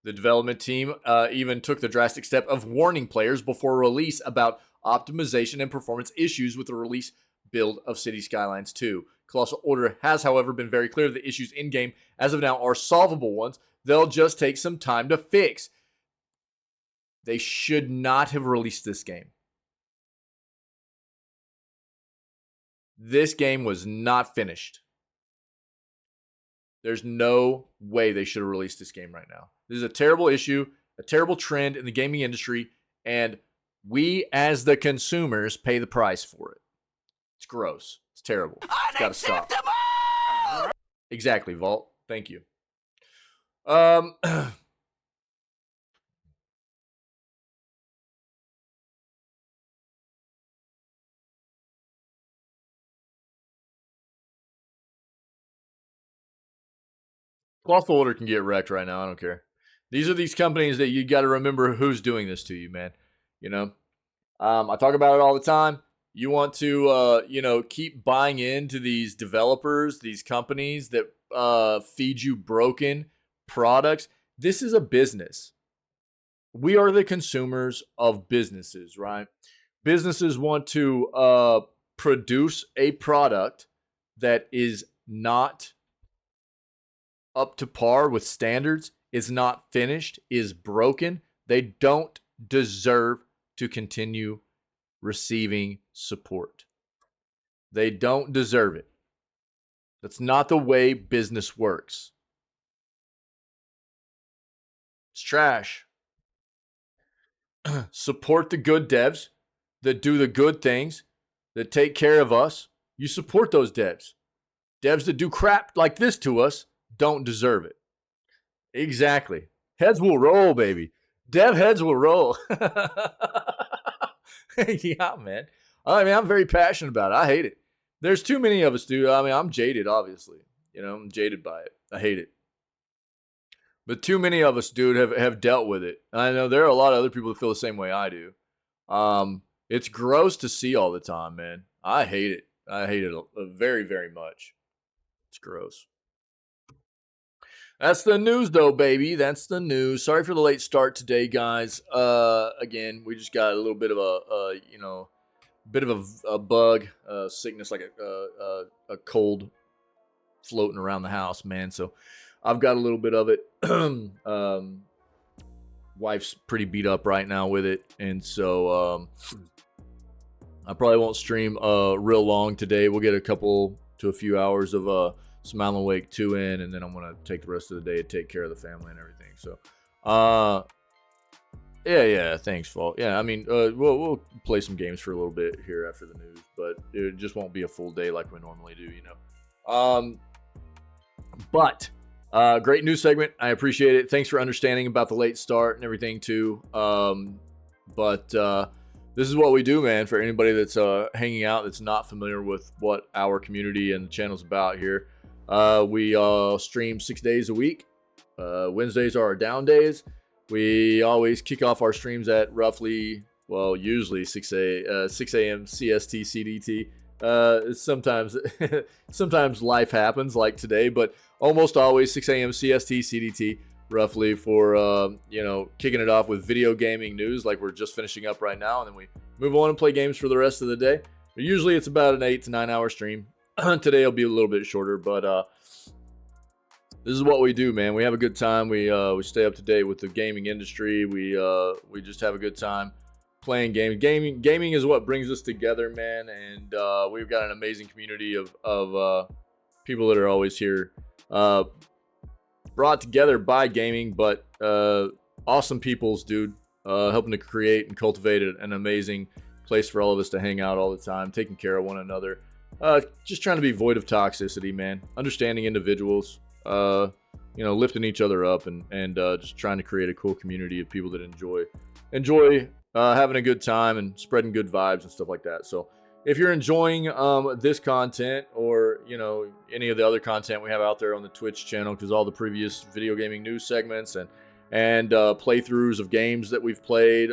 The development team even took the drastic step of warning players before release about optimization and performance issues with the release build of City Skylines 2. Colossal Order has, however, been very clear that the issues in-game as of now are solvable ones. They'll just take some time to fix. They should not have released this game. This game was not finished. There's no way they should have released this game right now. This is a terrible issue, a terrible trend in the gaming industry, and we as the consumers pay the price for it. It's gross. It's terrible. It's got to stop. Exactly, Vault. Thank you. Cloth Order can get wrecked right now. I don't care. These are these companies that you got to remember who's doing this to you, man. You know, I talk about it all the time. You want to, keep buying into these developers, these companies that feed you broken products. This is a business. We are the consumers of businesses, right? Businesses want to produce a product that is not up to par with standards, is not finished, is broken. They don't deserve to continue receiving support. They don't deserve it. That's not the way business works. It's trash. Support the good devs that do the good things, that take care of us. You support those devs. Devs that do crap like this to us don't deserve it. Exactly. Heads will roll, baby. Dev heads will roll. Yeah, man. I mean, I'm very passionate about it. I hate it. There's too many of us, dude. I mean, I'm jaded, obviously. I'm jaded by it. I hate it. But too many of us, dude, have dealt with it. And I know there are a lot of other people that feel the same way I do. It's gross to see all the time, man. I hate it. I hate it very, very much. It's gross. That's the news, though, baby. That's the news. Sorry for the late start today, guys. Again, we just got a little bit of a bug, sickness, like a cold floating around the house, man. So I've got a little bit of it. Wife's pretty beat up right now with it, and so I probably won't stream real long today. We'll get a couple to a few hours of some Alan Wake 2 in, and then I'm gonna take the rest of the day to take care of the family and everything. So yeah, thanks, Fault. Yeah, I mean, we'll play some games for a little bit here after the news, but it just won't be a full day like we normally do, But great news segment. I appreciate it. Thanks for understanding about the late start and everything too. But this is what we do, man. For anybody that's hanging out that's not familiar with what our community and the channel's about here, we stream 6 days a week. Wednesdays are our down days. We always kick off our streams at roughly, usually 6 a.m. CST CDT. Sometimes life happens like today, but almost always 6 a.m. CST CDT, roughly, for kicking it off with video gaming news like we're just finishing up right now, and then we move on and play games for the rest of the day. But usually it's about an 8 to 9 hour stream. Today will be a little bit shorter, but this is what we do, man. We have a good time. We stay up to date with the gaming industry. We just have a good time playing games. Gaming is what brings us together, man. And we've got an amazing community of people that are always here, brought together by gaming, but awesome peoples, dude. Helping to create and cultivate an amazing place for all of us to hang out all the time, taking care of one another. Just trying to be void of toxicity, man. Understanding individuals, lifting each other up, and just trying to create a cool community of people that enjoy having a good time and spreading good vibes and stuff like that. So if you're enjoying this content, or you know, any of the other content we have out there on the Twitch channel, because all the previous video gaming news segments and playthroughs of games that we've played,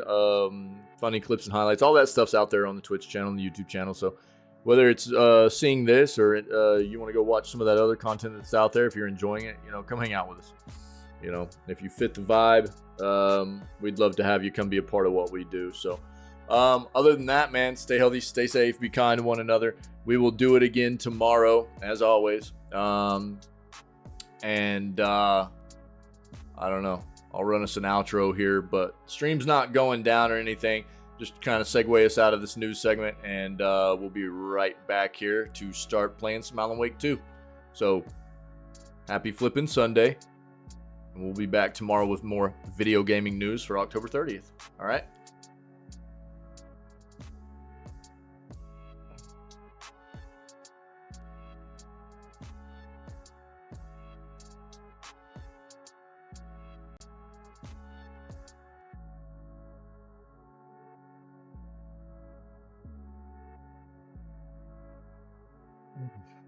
funny clips and highlights, all that stuff's out there on the Twitch channel and the YouTube channel. So whether it's seeing this, or you want to go watch some of that other content that's out there, if you're enjoying it, you know, come hang out with us. You know, if you fit the vibe, we'd love to have you come be a part of what we do. So other than that, man, stay healthy, stay safe, be kind to one another. We will do it again tomorrow, as always. I don't know, I'll run us an outro here, but stream's not going down or anything. Just kind of segue us out of this news segment, and we'll be right back here to start playing some Alan Wake 2. So happy flipping Sunday, and we'll be back tomorrow with more video gaming news for October 30th. All right. Mm-hmm.